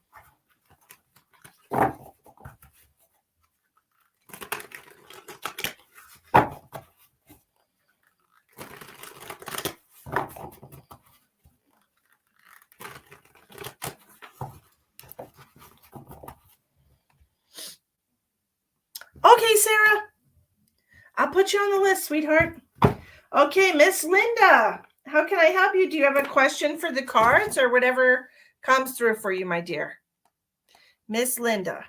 Okay, Sarah. I'll put you on the list, sweetheart. Okay, Miss Linda. How can I help you? Do you have a question for the cards or whatever comes through for you, my dear? Miss Linda.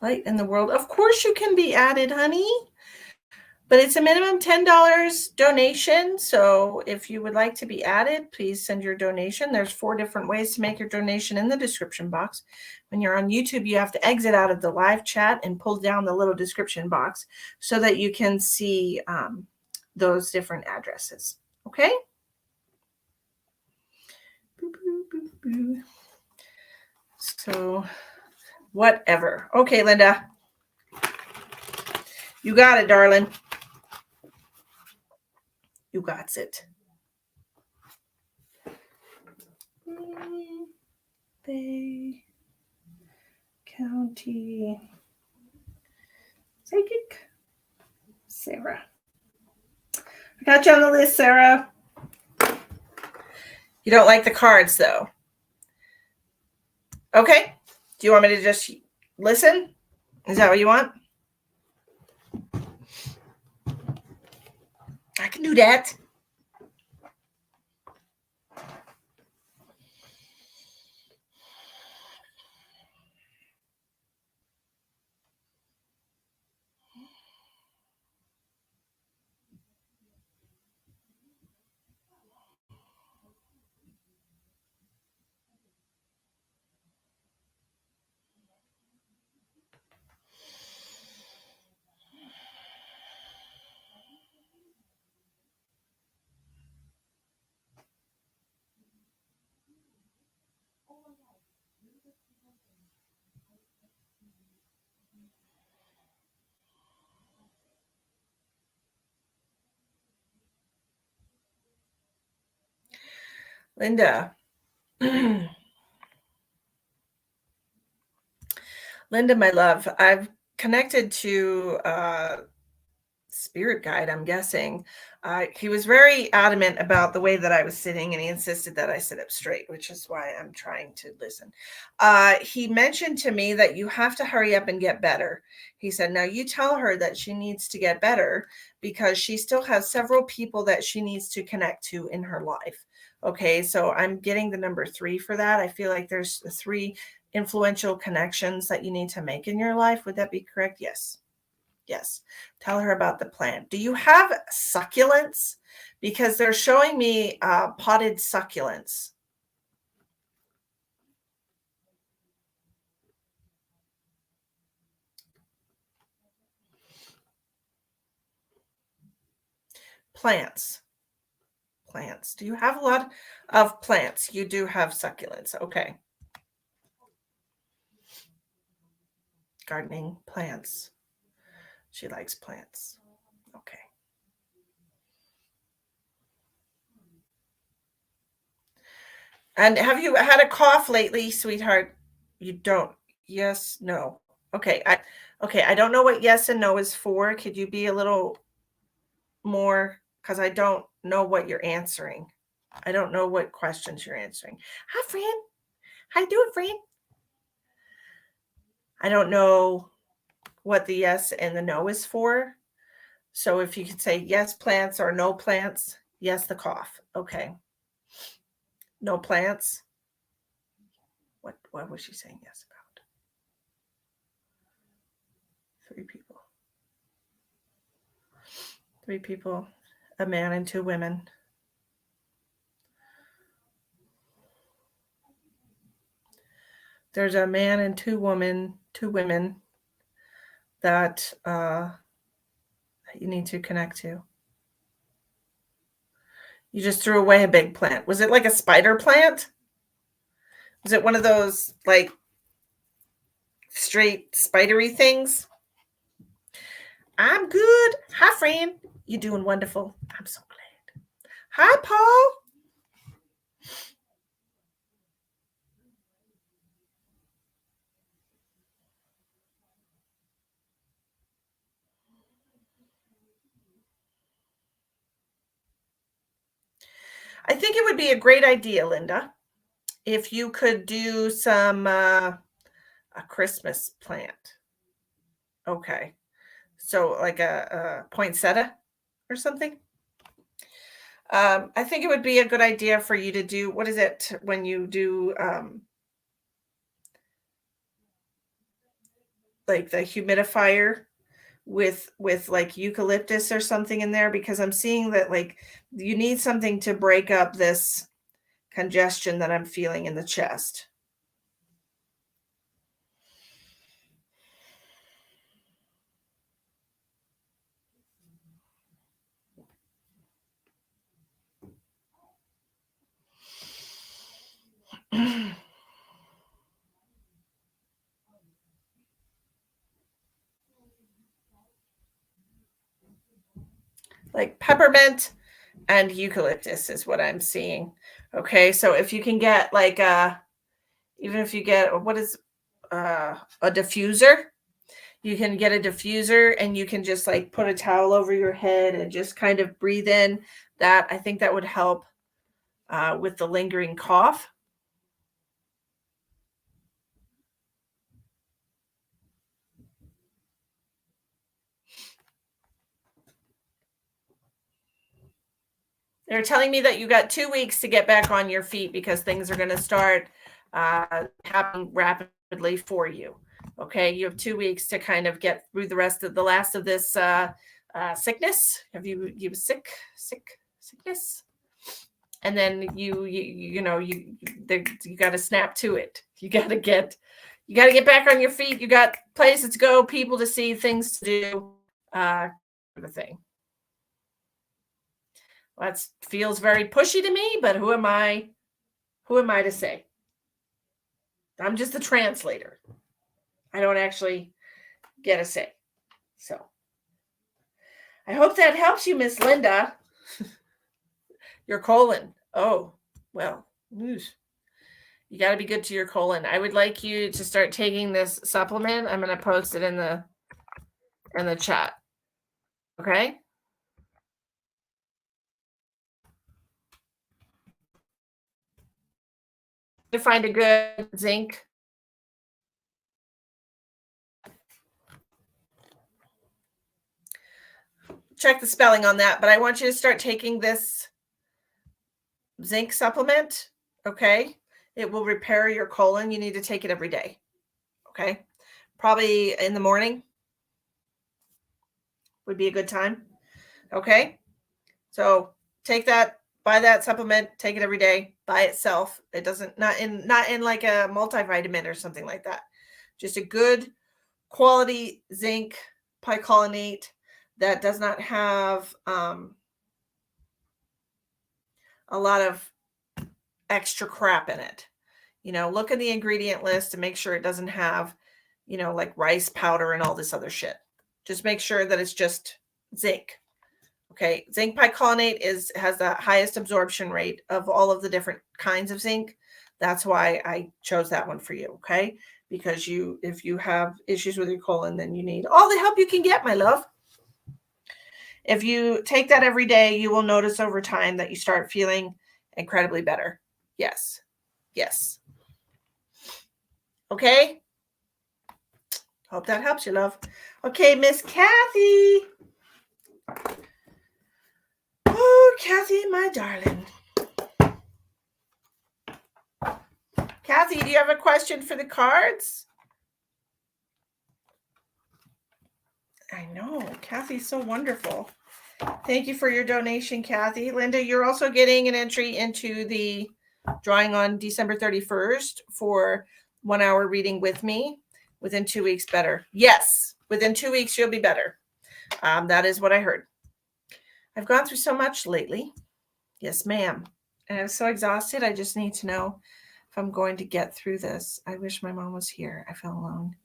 Light in the world. Of course you can be added, honey. But it's a minimum $10 donation. So if you would like to be added, please send your donation. There's 4 different ways to make your donation in the description box. When you're on YouTube, you have to exit out of the live chat and pull down the little description box so that you can see those different addresses. Okay? So whatever. Okay, Linda. You got it, darling. You got it. Bay County Psychic Sarah. I got you on the list, Sarah. You don't like the cards, though. Okay. Do you want me to just listen? Is that what you want? I can do that. Linda. Linda, my love, I've connected to spirit guide, I'm guessing. He was very adamant about the way that I was sitting, and he insisted that I sit up straight, which is why I'm trying to listen. He mentioned to me that you have to hurry up and get better. He said, now you tell her that she needs to get better because she still has several people that she needs to connect to in her life. Okay, so I'm getting the number 3 for that. I feel like there's 3 influential connections that you need to make in your life. Would that be correct? Yes. Yes. Tell her about the plant. Do you have succulents? Because they're showing me potted succulents. Plants. Plants. Do you have a lot of plants? You do have succulents. Okay. Gardening, plants. She likes plants. Okay. And have you had a cough lately, sweetheart? You don't. Yes, no. Okay. I don't know what yes and no is for. Could you be a little more, because I don't know what you're answering. I don't know what questions you're answering. Hi, friend. How you doing, friend? I don't know what the yes and the no is for. So if you could say yes plants or no plants, yes the cough. Okay. No plants. What was she saying yes about? 3 people. 3 people, a man and 2 women. There's a man and 2 women that you need to connect to. You just threw away a big plant. Was it like a spider plant? Was it one of those like straight spidery things? I'm good. Hi, friend. You doing wonderful. I'm so glad. Hi, Paul. I think it would be a great idea, Linda, if you could do some a Christmas plant. Okay. So like a poinsettia or something. I think it would be a good idea for you to do, what is it when you do like the humidifier with like eucalyptus or something in there, because I'm seeing that like you need something to break up this congestion that I'm feeling in the chest. Like peppermint and eucalyptus is what I'm seeing. Okay, so if you can get like even if you get, what is a diffuser, you can get a diffuser and you can just like put a towel over your head and just kind of breathe in that. I think that would help with the lingering cough. They're telling me that you got 2 weeks to get back on your feet because things are going to start happening rapidly for you. Okay, you have 2 weeks to kind of get through the last of this sickness. Have you sickness? And then you know you got to snap to it. You got to get back on your feet. You got places to go, people to see, things to do, kind of a thing. That feels very pushy to me, but who am I? Who am I to say? I'm just the translator. I don't actually get a say. So I hope that helps you, Miss Linda. Your colon. Oh, well, you got to be good to your colon. I would like you to start taking this supplement. I'm going to post it in the chat. Okay. To find a good zinc. Check the spelling on that, but I want you to start taking this zinc supplement. Okay. It will repair your colon. You need to take it every day. Okay. Probably in the morning would be a good time. Okay. So take that, buy that supplement, take it every day by itself. It doesn't, not in like a multivitamin or something like that. Just a good quality zinc picolinate that does not have a lot of extra crap in it. Look in the ingredient list and make sure it doesn't have, like rice powder and all this other shit. Just make sure that it's just zinc. Okay. Zinc picolinate has the highest absorption rate of all of the different kinds of zinc. That's why I chose that one for you. Okay. Because if you have issues with your colon, then you need all the help you can get, my love. If you take that every day, you will notice over time that you start feeling incredibly better. Yes. Yes. Okay. Hope that helps you, love. Okay, Miss Kathy. Oh, Kathy, my darling. Kathy, do you have a question for the cards? I know. Kathy's so wonderful. Thank you for your donation, Kathy. Linda, you're also getting an entry into the drawing on December 31st for 1 hour reading with me. Within 2 weeks, better. Yes, within 2 weeks, you'll be better. That is what I heard. I've gone through so much lately. Yes, ma'am. And I'm so exhausted. I just need to know if I'm going to get through this. I wish my mom was here. I feel alone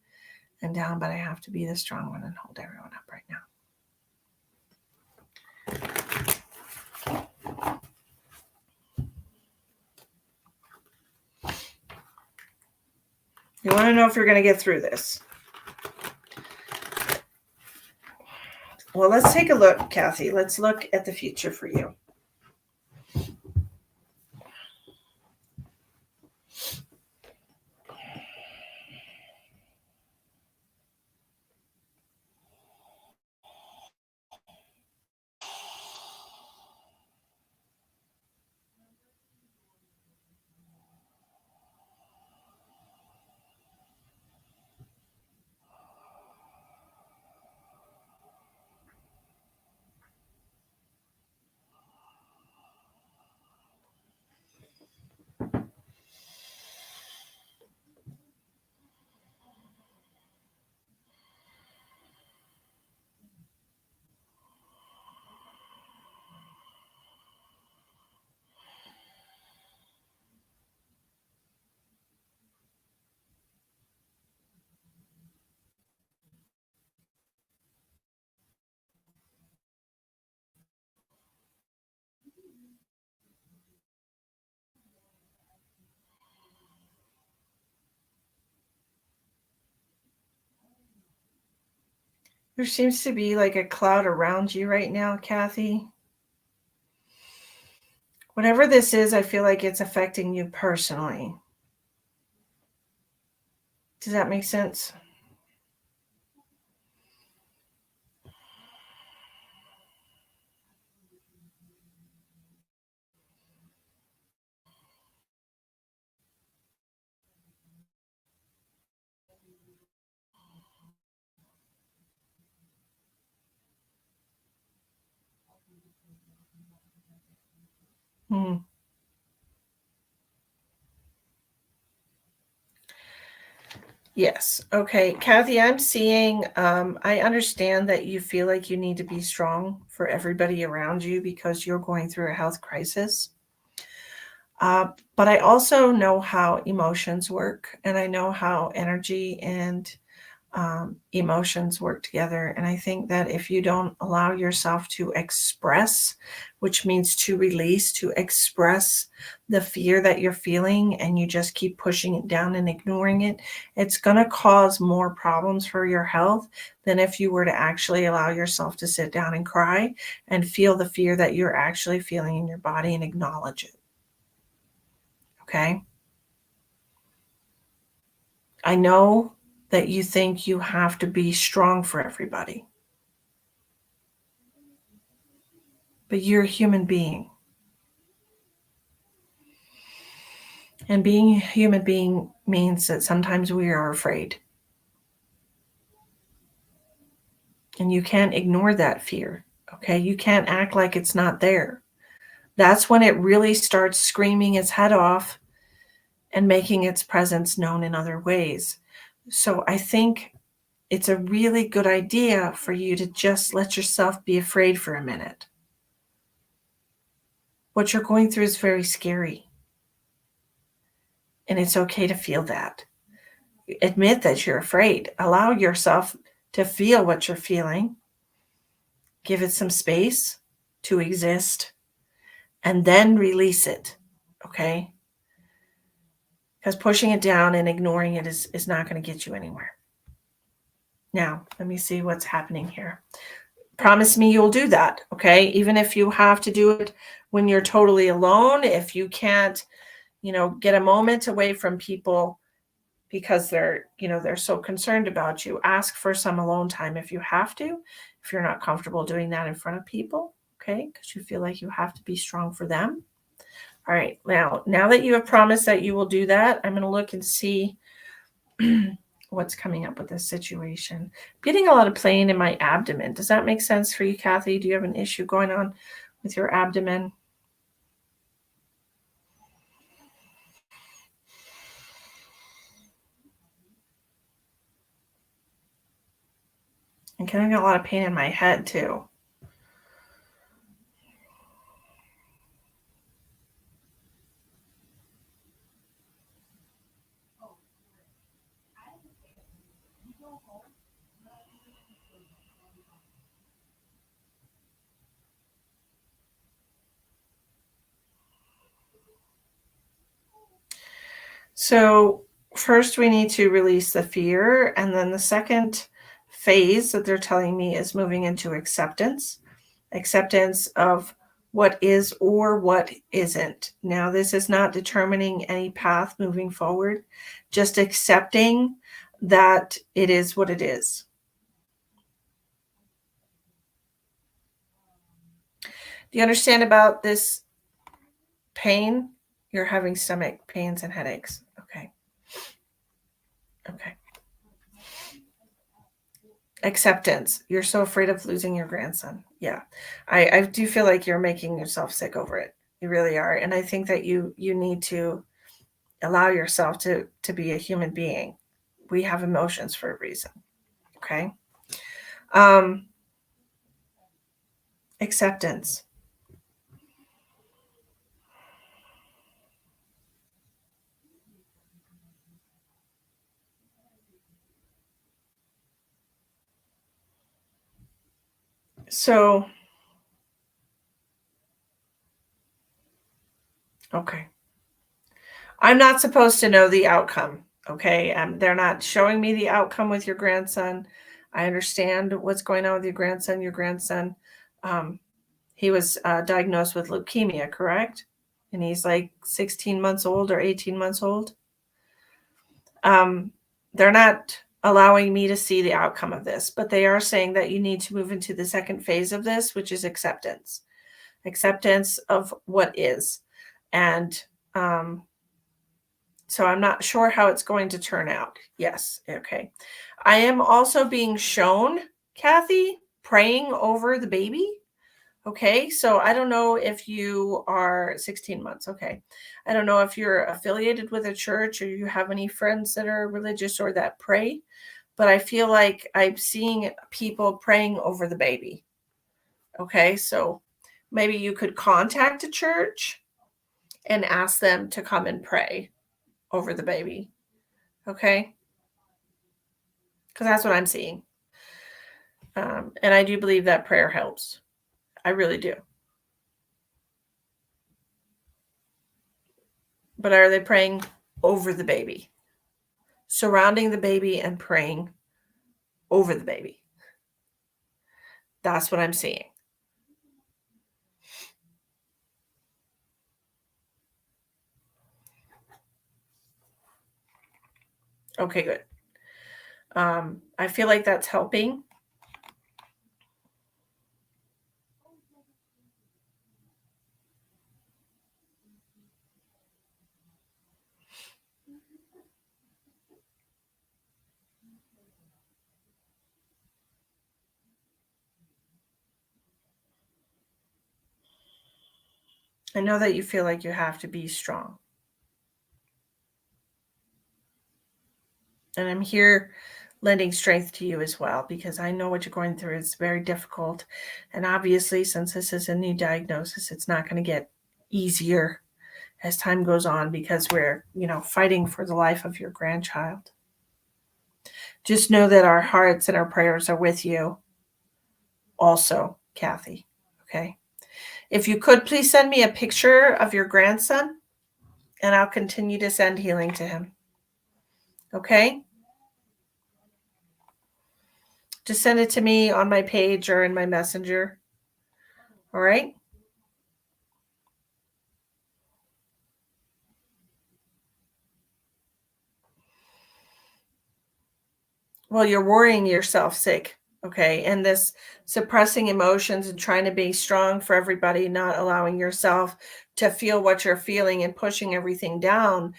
and down, but I have to be the strong one and hold everyone up right now. You want to know if you're going to get through this? Well, let's take a look, Kathy. Let's look at the future for you. There seems to be like a cloud around you right now, Kathy. Whatever this is, I feel like it's affecting you personally. Does that make sense? Hmm. Yes. Okay. Kathy, I'm seeing, I understand that you feel like you need to be strong for everybody around you because you're going through a health crisis. But I also know how emotions work and I know how energy and emotions work together. And I think that if you don't allow yourself to express, which means to release, to express the fear that you're feeling, and you just keep pushing it down and ignoring it, it's going to cause more problems for your health than if you were to actually allow yourself to sit down and cry and feel the fear that you're actually feeling in your body and acknowledge it. Okay? I know that you think you have to be strong for everybody, but you're a human being. And being a human being means that sometimes we are afraid. And you can't ignore that fear, okay? You can't act like it's not there. That's when it really starts screaming its head off and making its presence known in other ways. So I think it's a really good idea for you to just let yourself be afraid for a minute. What you're going through is very scary. And it's okay to feel that. Admit that you're afraid. Allow yourself to feel what you're feeling. Give it some space to exist and then release it. Okay? Because pushing it down and ignoring it is not going to get you anywhere. Now, let me see what's happening here. Promise me you'll do that. Okay? Even if you have to do it when you're totally alone, if you can't, get a moment away from people because they're so concerned about you, ask for some alone time if you have to, if you're not comfortable doing that in front of people, okay, because you feel like you have to be strong for them. All right, now that you have promised that you will do that, I'm going to look and see what's coming up with this situation. I'm getting a lot of pain in my abdomen. Does that make sense for you, Kathy? Do you have an issue going on with your abdomen? And getting a lot of pain in my head too. So first we need to release the fear, and then the second phase that they're telling me is moving into acceptance of what is or what isn't. Now, this is not determining any path moving forward, just accepting that it is what it is. Do you understand about this pain? You're having stomach pains and headaches. Okay. Acceptance. You're so afraid of losing your grandson. Yeah. I do feel like you're making yourself sick over it. You really are. And I think that you need to allow yourself to be a human being. We have emotions for a reason. Okay. Acceptance. So, okay. I'm not supposed to know the outcome. Okay. They're not showing me the outcome with your grandson. I understand what's going on with your grandson. Your grandson, he was diagnosed with leukemia, correct? And he's like 16 months old or 18 months old. They're not allowing me to see the outcome of this, but they are saying that you need to move into the second phase of this, which is acceptance of what is. And so I'm not sure how it's going to turn out. Yes. Okay. I am also being shown, Kathy, praying over the baby. Okay. So I don't know if you are 16 months. Okay. I don't know if you're affiliated with a church or you have any friends that are religious or that pray, but I feel like I'm seeing people praying over the baby. Okay. So maybe you could contact a church and ask them to come and pray over the baby. Okay. because that's what I'm seeing. And I do believe that prayer helps. I really do. But are they praying over the baby? Surrounding the baby and praying over the baby. That's what I'm seeing. Okay, good. I feel like that's helping. I know that you feel like you have to be strong. And I'm here lending strength to you as well, because I know what you're going through is very difficult. And obviously, since this is a new diagnosis, it's not going to get easier as time goes on, because we're, fighting for the life of your grandchild. Just know that our hearts and our prayers are with you also, Kathy. Okay. If you could please send me a picture of your grandson, and I'll continue to send healing to him. Okay? Just send it to me on my page or in my messenger. All right? Well, you're worrying yourself sick. Okay. And this suppressing emotions and trying to be strong for everybody, not allowing yourself to feel what you're feeling and pushing everything down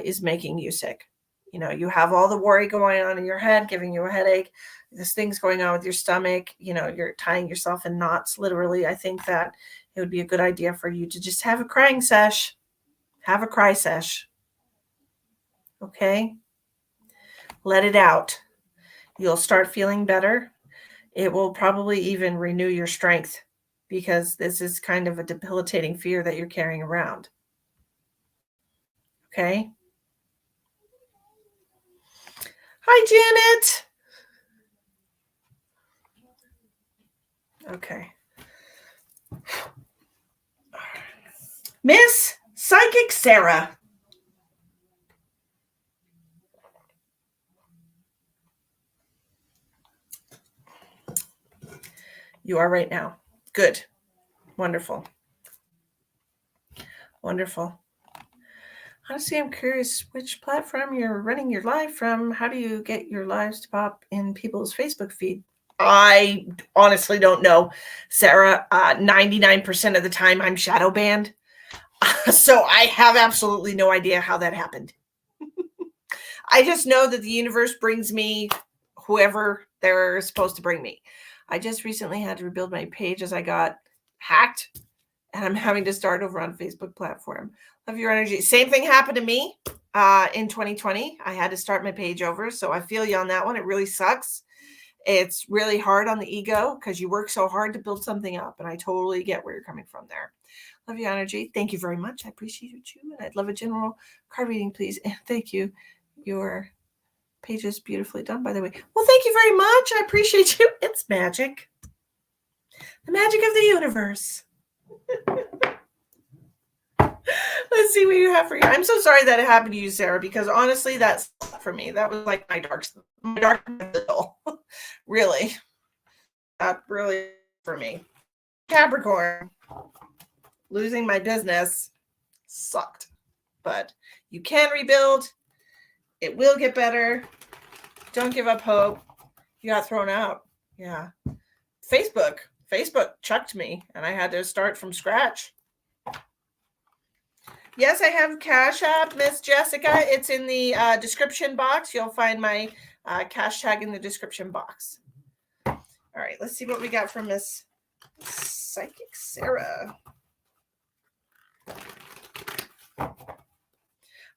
is making you sick. You have all the worry going on in your head, giving you a headache. This thing's going on with your stomach. You're tying yourself in knots, literally. I think that it would be a good idea for you to just have a crying sesh. Have a cry sesh. Okay? Let it out. You'll start feeling better. It will probably even renew your strength, because this is kind of a debilitating fear that you're carrying around. Okay? Hi, Janet. Okay. Miss Psychic Sarah. You are right now. Good. Wonderful. Wonderful. Honestly, I'm curious which platform you're running your live from. How do you get your lives to pop in people's Facebook feed? I honestly don't know, Sarah. 99% of the time I'm shadow banned. So I have absolutely no idea how that happened. I just know that the universe brings me whoever they're supposed to bring me. I just recently had to rebuild my page as I got hacked, and I'm having to start over on Facebook platform. Love your energy. Same thing happened to me in 2020. I had to start my page over, so I feel you on that one. It really sucks. It's really hard on the ego because you work so hard to build something up, and I totally get where you're coming from there. Love your energy. Thank you very much. I appreciate you, and I'd love a general card reading, please. And thank you. Your page is beautifully done, by the way. Well, thank you very much. I appreciate you. It's magic. The magic of the universe. Let's see what you have for you. I'm so sorry that it happened to you, Sarah, because honestly, that's for me. That was like my dark middle. Really. Not really for me. Capricorn. Losing my business sucked. But you can rebuild. It will get better. Don't give up hope. You got thrown out. Yeah. Facebook chucked me, and I had to start from scratch. Yes, I have Cash App, Miss Jessica. It's in the description box. You'll find my cash tag in the description box. All right, let's see what we got from Miss Psychic Sarah. Hi,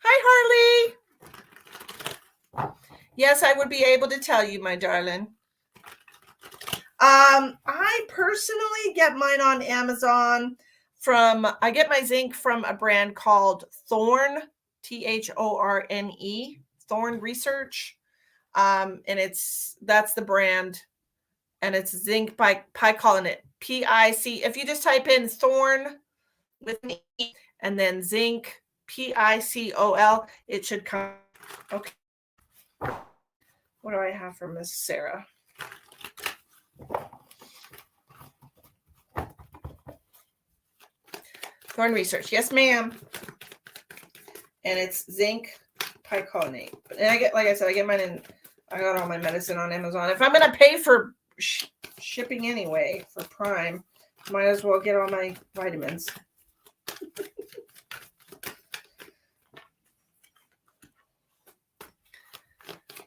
Harley. Yes, I would be able to tell you, my darling. I personally get mine on Amazon I get my zinc from a brand called Thorne, Thorne, Thorne Research. And that's the brand, and it's zinc picolinate, PIC. If you just type in thorn with an E and then zinc, PICOL, it should come. Okay. What do I have for Miss Sarah? Thorn research. Yes, ma'am. And it's zinc picolinate. And I get, like I said, I get mine in, I got all my medicine on Amazon. If I'm going to pay for shipping anyway for Prime, might as well get all my vitamins.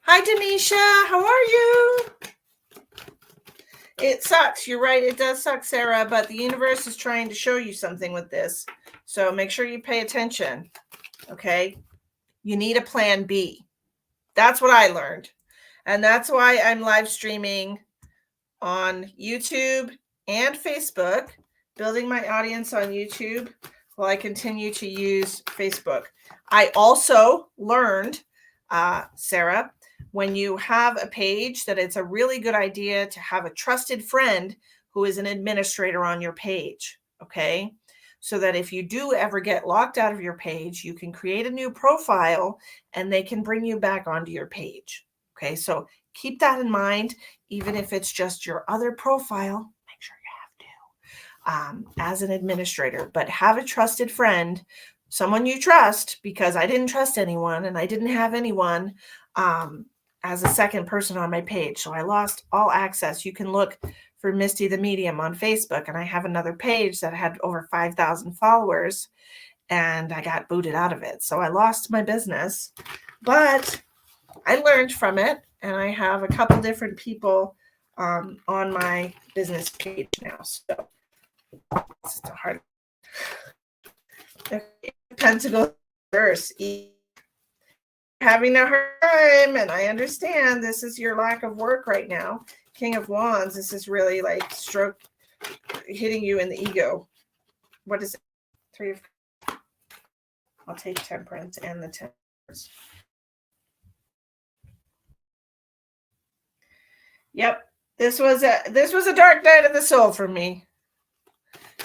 Hi, Denisha. How are you? It sucks. You're right. It does suck, Sarah, but the universe is trying to show you something with this. So make sure you pay attention. Okay. You need a plan B. That's what I learned. And that's why I'm live streaming on YouTube and Facebook, building my audience on YouTube while I continue to use Facebook. I also learned, Sarah, when you have a page, that it's a really good idea to have a trusted friend who is an administrator on your page. Okay. So that if you do ever get locked out of your page, you can create a new profile and they can bring you back onto your page. Okay. So keep that in mind, even if it's just your other profile, make sure you have to, as an administrator, but have a trusted friend, someone you trust, because I didn't trust anyone and I didn't have anyone, as a second person on my page. So I lost all access. You can look for Misty the Medium on Facebook, and I have another page that had over 5,000 followers, and I got booted out of it. So I lost my business, but I learned from it, and I have a couple different people on my business page now. So it's hard. Pentacles reverse. Having a hard time, and I understand this is your lack of work right now. King of Wands, this is really like hitting you in the ego. What is it? 3 of, I'll take Temperance and the Temperance. Yep, this was a dark night of the soul for me.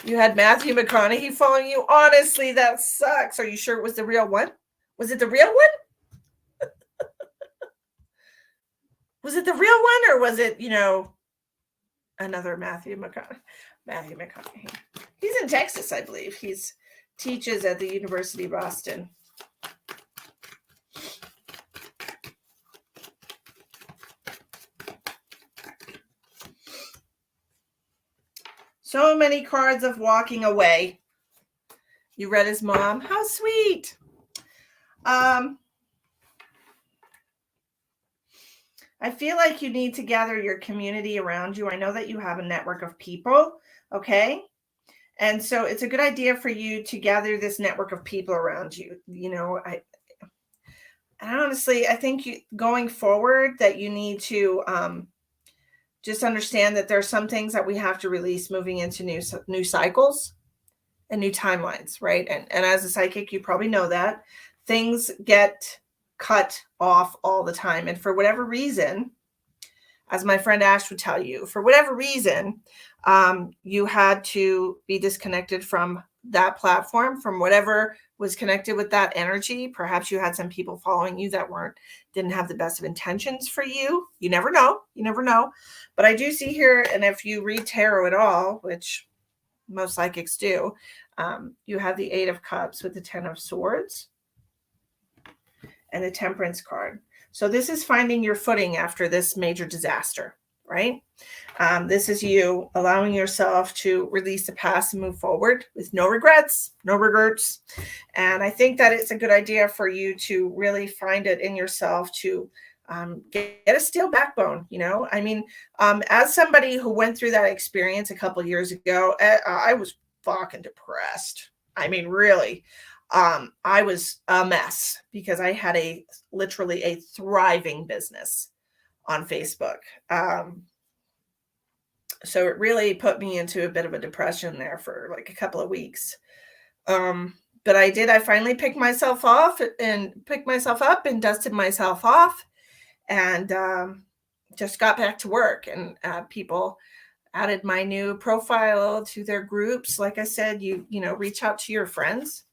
You had Matthew McConaughey following you. Honestly, that sucks. Are you sure it was the real one? Was it the real one? Was it the real one, or was it, another Matthew McConaughey? He's in Texas, I believe. He's teaches at the University of Boston. So many cards of walking away. You read his mom. How sweet. I feel like you need to gather your community around you. I know that you have a network of people, okay? And so it's a good idea for you to gather this network of people around you. I honestly, I think going forward that you need to just understand that there are some things that we have to release moving into new cycles and new timelines, right? And as a psychic, you probably know that things get cut off all the time. And for whatever reason, as my friend Ash would tell you, for whatever reason, you had to be disconnected from that platform, from whatever was connected with that energy. Perhaps you had some people following you that didn't have the best of intentions for you. You never know. But I do see here, and if you read tarot at all, which most psychics do, you have the 8 of Cups with the 10 of Swords and the Temperance card. So this is finding your footing after this major disaster, right? This is you allowing yourself to release the past and move forward with no regrets. And I think that it's a good idea for you to really find it in yourself to get a steel backbone. As somebody who went through that experience a couple of years ago, I was fucking depressed. Really. I was a mess because I had literally a thriving business on Facebook. So it really put me into a bit of a depression there for like a couple of weeks. But I finally picked myself up and dusted myself off. and just got back to work, and people added my new profile to their groups. Like I said, you know, reach out to your friends.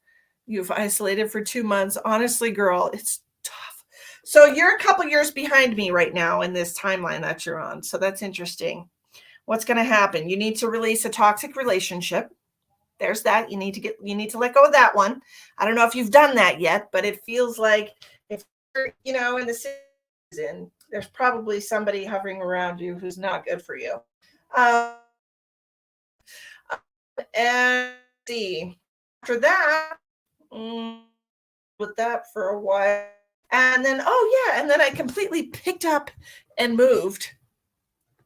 You've isolated for 2 months. Honestly, girl, it's tough. So you're a couple years behind me right now in this timeline that you're on. So that's interesting. What's going to happen? You need to release a toxic relationship. There's that. You need to let go of that one. I don't know if you've done that yet, but it feels like if you're, you know, in the season, there's probably somebody hovering around you who's not good for you. And see, after that, with that for a while, and then and then I completely picked up and moved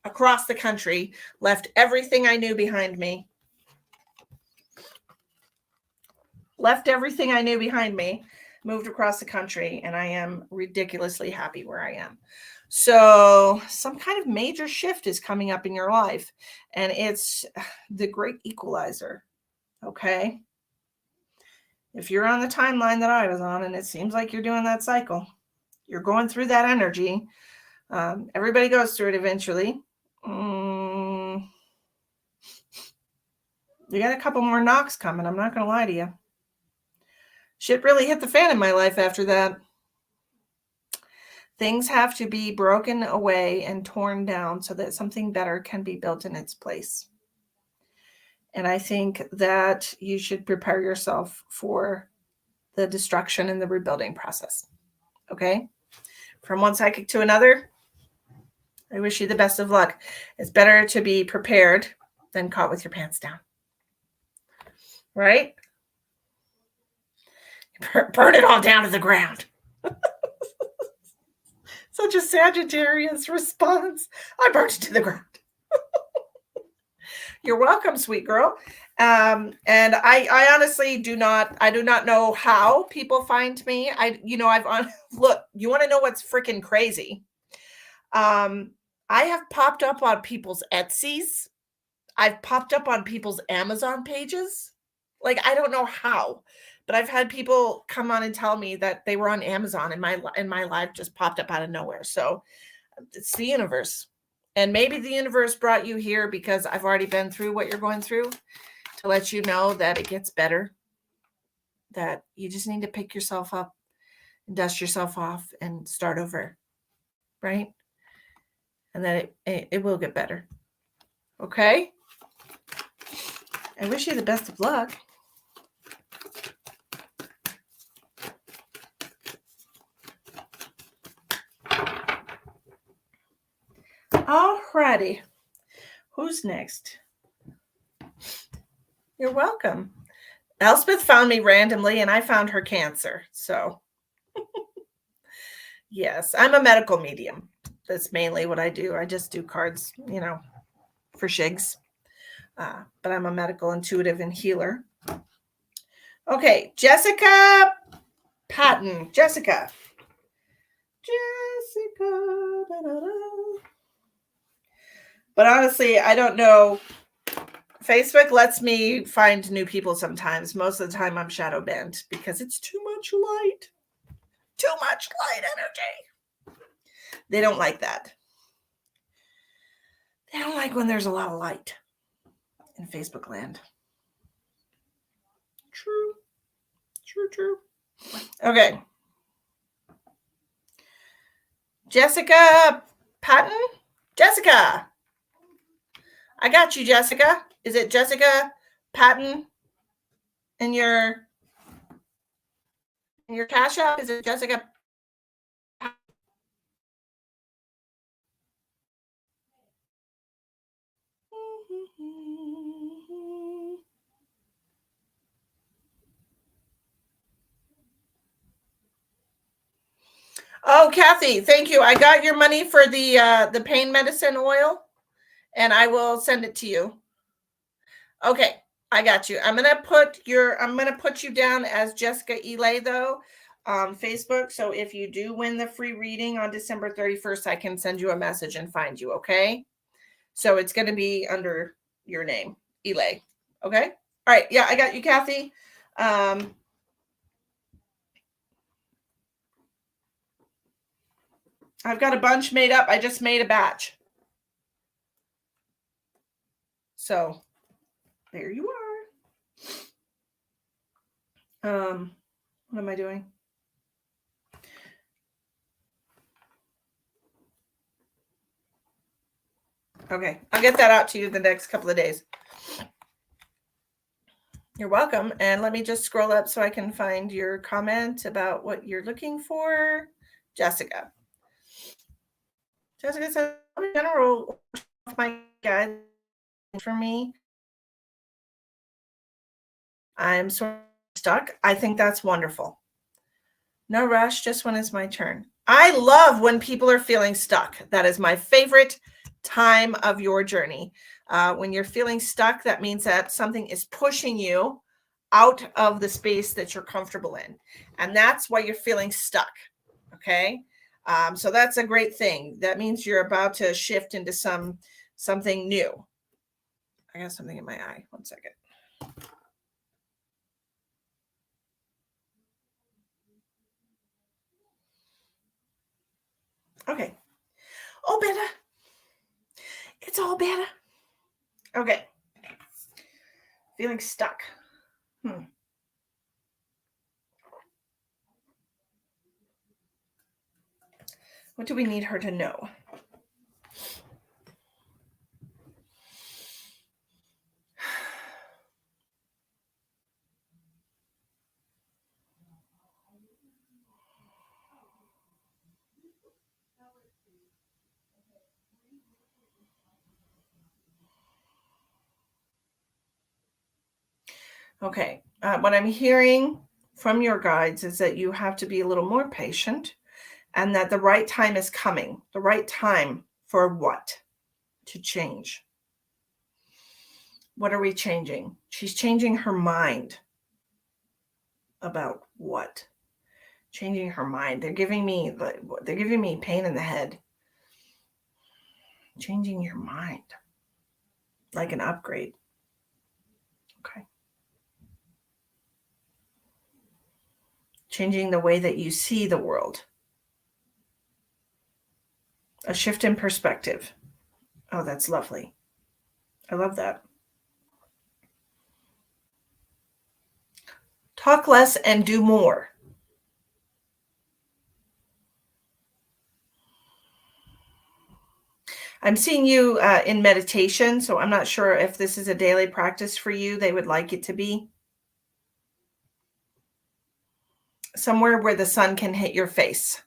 across the country, left everything I knew behind me. Moved across the country, and I am ridiculously happy where I am. So some kind of major shift is coming up in your life, and it's the great equalizer. Okay. If you're on the timeline that I was on, and it seems like you're doing that cycle, you're going through that energy. Everybody goes through it eventually. You got a couple more knocks coming. I'm not going to lie to you. Shit really hit the fan in my life after that. Things have to be broken away and torn down so that something better can be built in its place. And I think that you should prepare yourself for the destruction and the rebuilding process. Okay? From one psychic to another, I wish you the best of luck. It's better to be prepared than caught with your pants down. Right? Burn it all down to the ground. Such a Sagittarius response. I burnt it to the ground. You're welcome, sweet girl. And I honestly do not know how people find me. Look, you want to know what's freaking crazy? I have popped up on people's Etsy's. I've popped up on people's Amazon pages. Like, I don't know how, but I've had people come on and tell me that they were on Amazon, and my live just popped up out of nowhere. So it's the universe. And maybe the universe brought you here because I've already been through what you're going through, to let you know that it gets better, that you just need to pick yourself up and dust yourself off and start over, right? And that it will get better. Okay? I wish you the best of luck. Alrighty. Who's next? You're welcome. Elspeth found me randomly, and I found her Cancer. So, yes, I'm a medical medium. That's mainly what I do. I just do cards, you know, for shigs. But I'm a medical intuitive and healer. Okay, Jessica Patton. Jessica. Da-da-da. But honestly, I don't know. Facebook lets me find new people sometimes. Most of the time I'm shadow banned because it's too much light. Too much light energy. They don't like that. They don't like when there's a lot of light in Facebook land. True. Okay. Jessica Patton? Jessica. I got you, Jessica. Is it Jessica Patton in your Cash App? Is it Jessica? Oh, Kathy, thank you. I got your money for the pain medicine oil, and I will send it to you. Okay, I got you. I'm gonna put you down as Jessica Elay though on Facebook. So if you do win the free reading on December 31st, I can send you a message and find you. Okay. So it's gonna be under your name, Elay. Okay. All right. Yeah, I got you, Kathy. I've got a bunch made up. I just made a batch. So there you are. What am I doing? Okay, I'll get that out to you the next couple of days. You're welcome. And let me just scroll up so I can find your comment about what you're looking for. Jessica. Jessica says, in general, my guide for me, I'm sort of stuck. I think that's wonderful. No rush, just when it's my turn. I love when people are feeling stuck. That is my favorite time of your journey. When you're feeling stuck, that means that something is pushing you out of the space that you're comfortable in. And that's why you're feeling stuck. Okay. So that's a great thing. That means you're about to shift into something new. I got something in my eye. 1 second. Okay. Oh, better. It's all better. Okay. Feeling stuck. What do we need her to know? Okay. What I'm hearing from your guides is that you have to be a little more patient and that the right time is coming. The right time for what? To change. What are we changing? She's changing her mind. About what? Changing her mind. They're giving me pain in the head. Changing your mind. Like an upgrade. Okay. Changing the way that you see the world. A shift in perspective. Oh, that's lovely. I love that. Talk less and do more. I'm seeing you in meditation, so I'm not sure if this is a daily practice for you. They would like it to be somewhere where the sun can hit your face.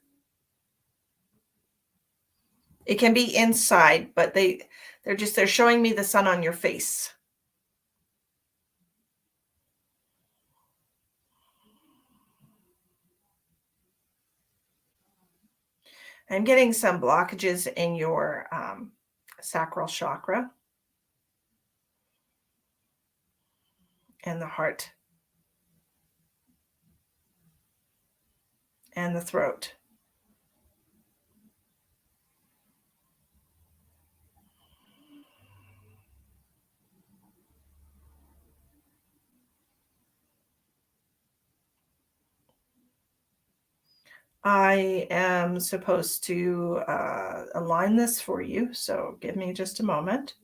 It can be inside, but they're showing me the sun on your face. I'm getting some blockages in your sacral chakra and the heart and the throat. I am supposed to align this for you, so give me just a moment.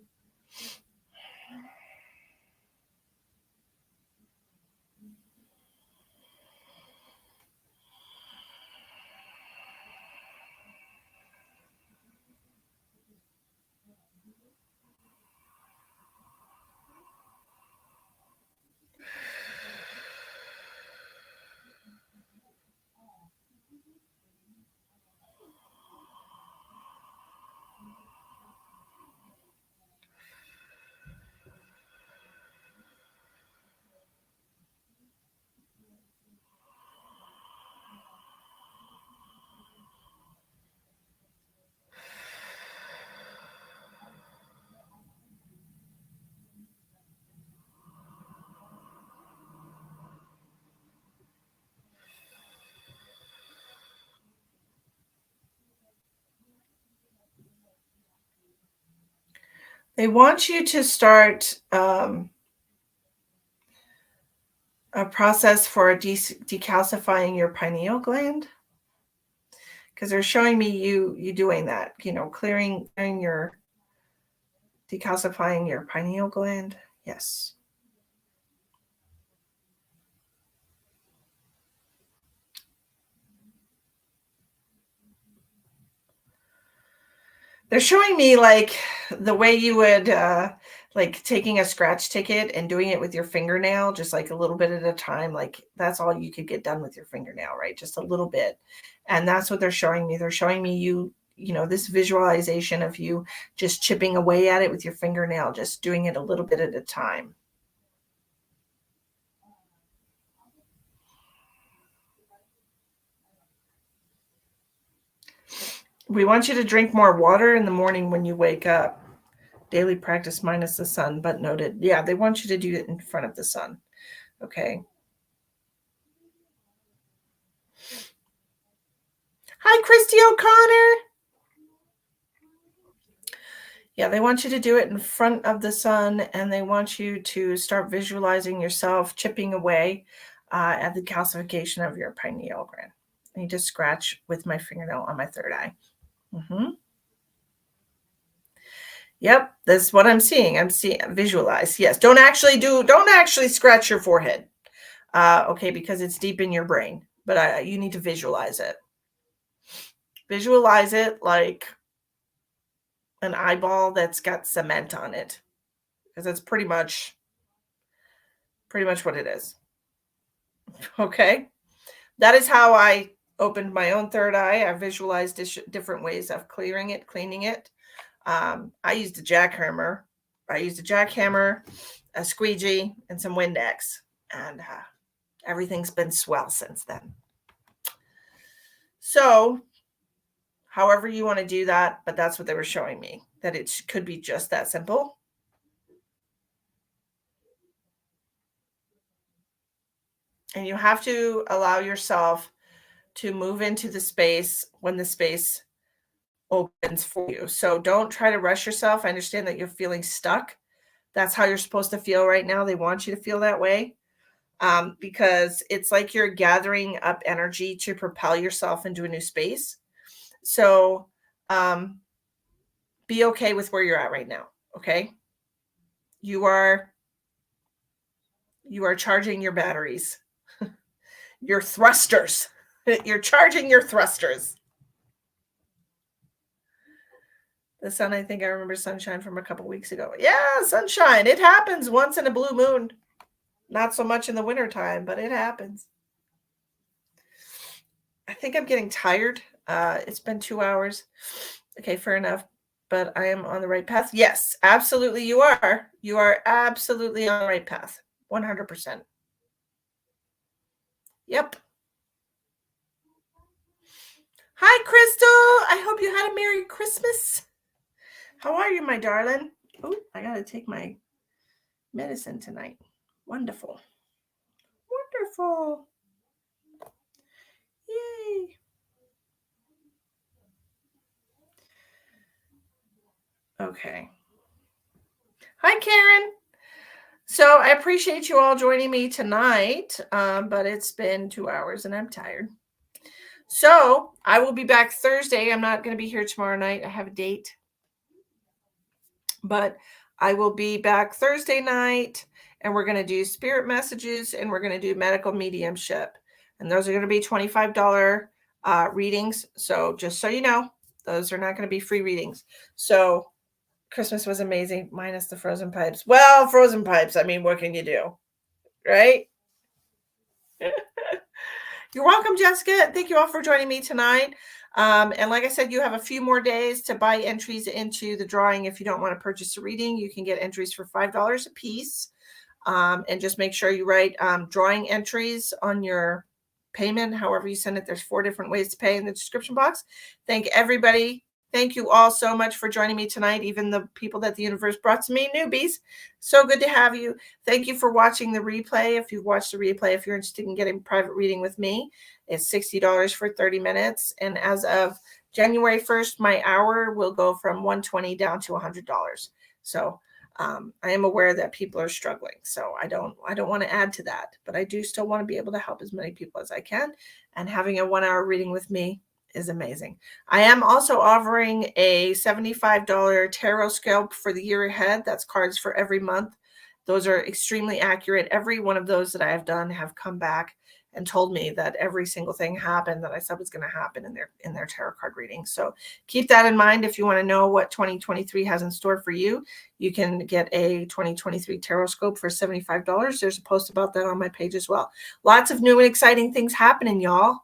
They want you to start a process for decalcifying your pineal gland because they're showing me you doing that, clearing your decalcifying your pineal gland. Yes. They're showing me like the way you would like taking a scratch ticket and doing it with your fingernail, just like a little bit at a time. Like that's all you could get done with your fingernail, right? Just a little bit. And that's what they're showing me. They're showing me this visualization of you just chipping away at it with your fingernail, just doing it a little bit at a time. We want you to drink more water in the morning when you wake up. Daily practice minus the sun, but noted. Yeah, they want you to do it in front of the sun. Okay. Hi, Christy O'Connor. Yeah, they want you to do it in front of the sun, and they want you to start visualizing yourself chipping away at the calcification of your pineal gland. I need to scratch with my fingernail on my third eye. Mm-hmm. Yep, that's what I'm seeing. I'm seeing visualize. Yes, don't actually scratch your forehead. Okay, because it's deep in your brain, but you need to visualize it. Visualize it like an eyeball that's got cement on it, because that's pretty much what it is. Okay, that is how I opened my own third eye. I visualized different ways of clearing it, cleaning it. I used a jackhammer. A squeegee, and some Windex, and everything's been swell since then. So, however you want to do that, but that's what they were showing me, that it could be just that simple. And you have to allow yourself to move into the space when the space opens for you. So don't try to rush yourself. I understand that you're feeling stuck. That's how you're supposed to feel right now. They want you to feel that way, because it's like you're gathering up energy to propel yourself into a new space. So be okay with where you're at right now. Okay. You are charging your batteries, your thrusters. You're charging your thrusters. The sun, I think I remember sunshine from a couple weeks ago. Yeah, sunshine. It happens once in a blue moon. Not so much in the wintertime, but it happens. I think I'm getting tired. It's been 2 hours. Okay, fair enough. But I am on the right path. Yes, absolutely you are. You are absolutely on the right path. 100%. Yep. Hi, Crystal. I hope you had a Merry Christmas. How are you, my darling? Oh, I got to take my medicine tonight. Wonderful. Wonderful. Yay. Okay. Hi, Karen. So I appreciate you all joining me tonight, but it's been 2 hours and I'm tired. So I will be back Thursday. I'm not going to be here tomorrow night. I have a date. But I will be back Thursday night, and we're going to do spirit messages, and we're going to do medical mediumship. And those are going to be $25 readings. So just so you know, those are not going to be free readings. So Christmas was amazing, minus the frozen pipes. Well, frozen pipes, I mean, what can you do? Right? You're welcome, Jessica. Thank you all for joining me tonight. And like I said, you have a few more days to buy entries into the drawing. If you don't want to purchase a reading, you can get entries for $5 a piece. And just make sure you write drawing entries on your payment, however you send it. There's 4 different ways to pay in the description box. Thank everybody. Thank you all so much for joining me tonight, even the people that the universe brought to me, newbies. So good to have you. Thank you for watching the replay. If you've watched the replay, if you're interested in getting a private reading with me, it's $60 for 30 minutes. And as of January 1st, my hour will go from $120 down to $100. So I am aware that people are struggling. So I don't want to add to that, but I do still want to be able to help as many people as I can. And having a 1 hour reading with me is amazing. I am also offering a $75 tarot scalp for the year ahead. That's cards for every month. Those are extremely accurate. Every one of those that I have done have come back and told me that every single thing happened that I said was going to happen in their tarot card reading. So keep that in mind. If you want to know what 2023 has in store for you, you can get a 2023 tarot scope for $75. There's a post about that on my page as well. Lots of new and exciting things happening, y'all.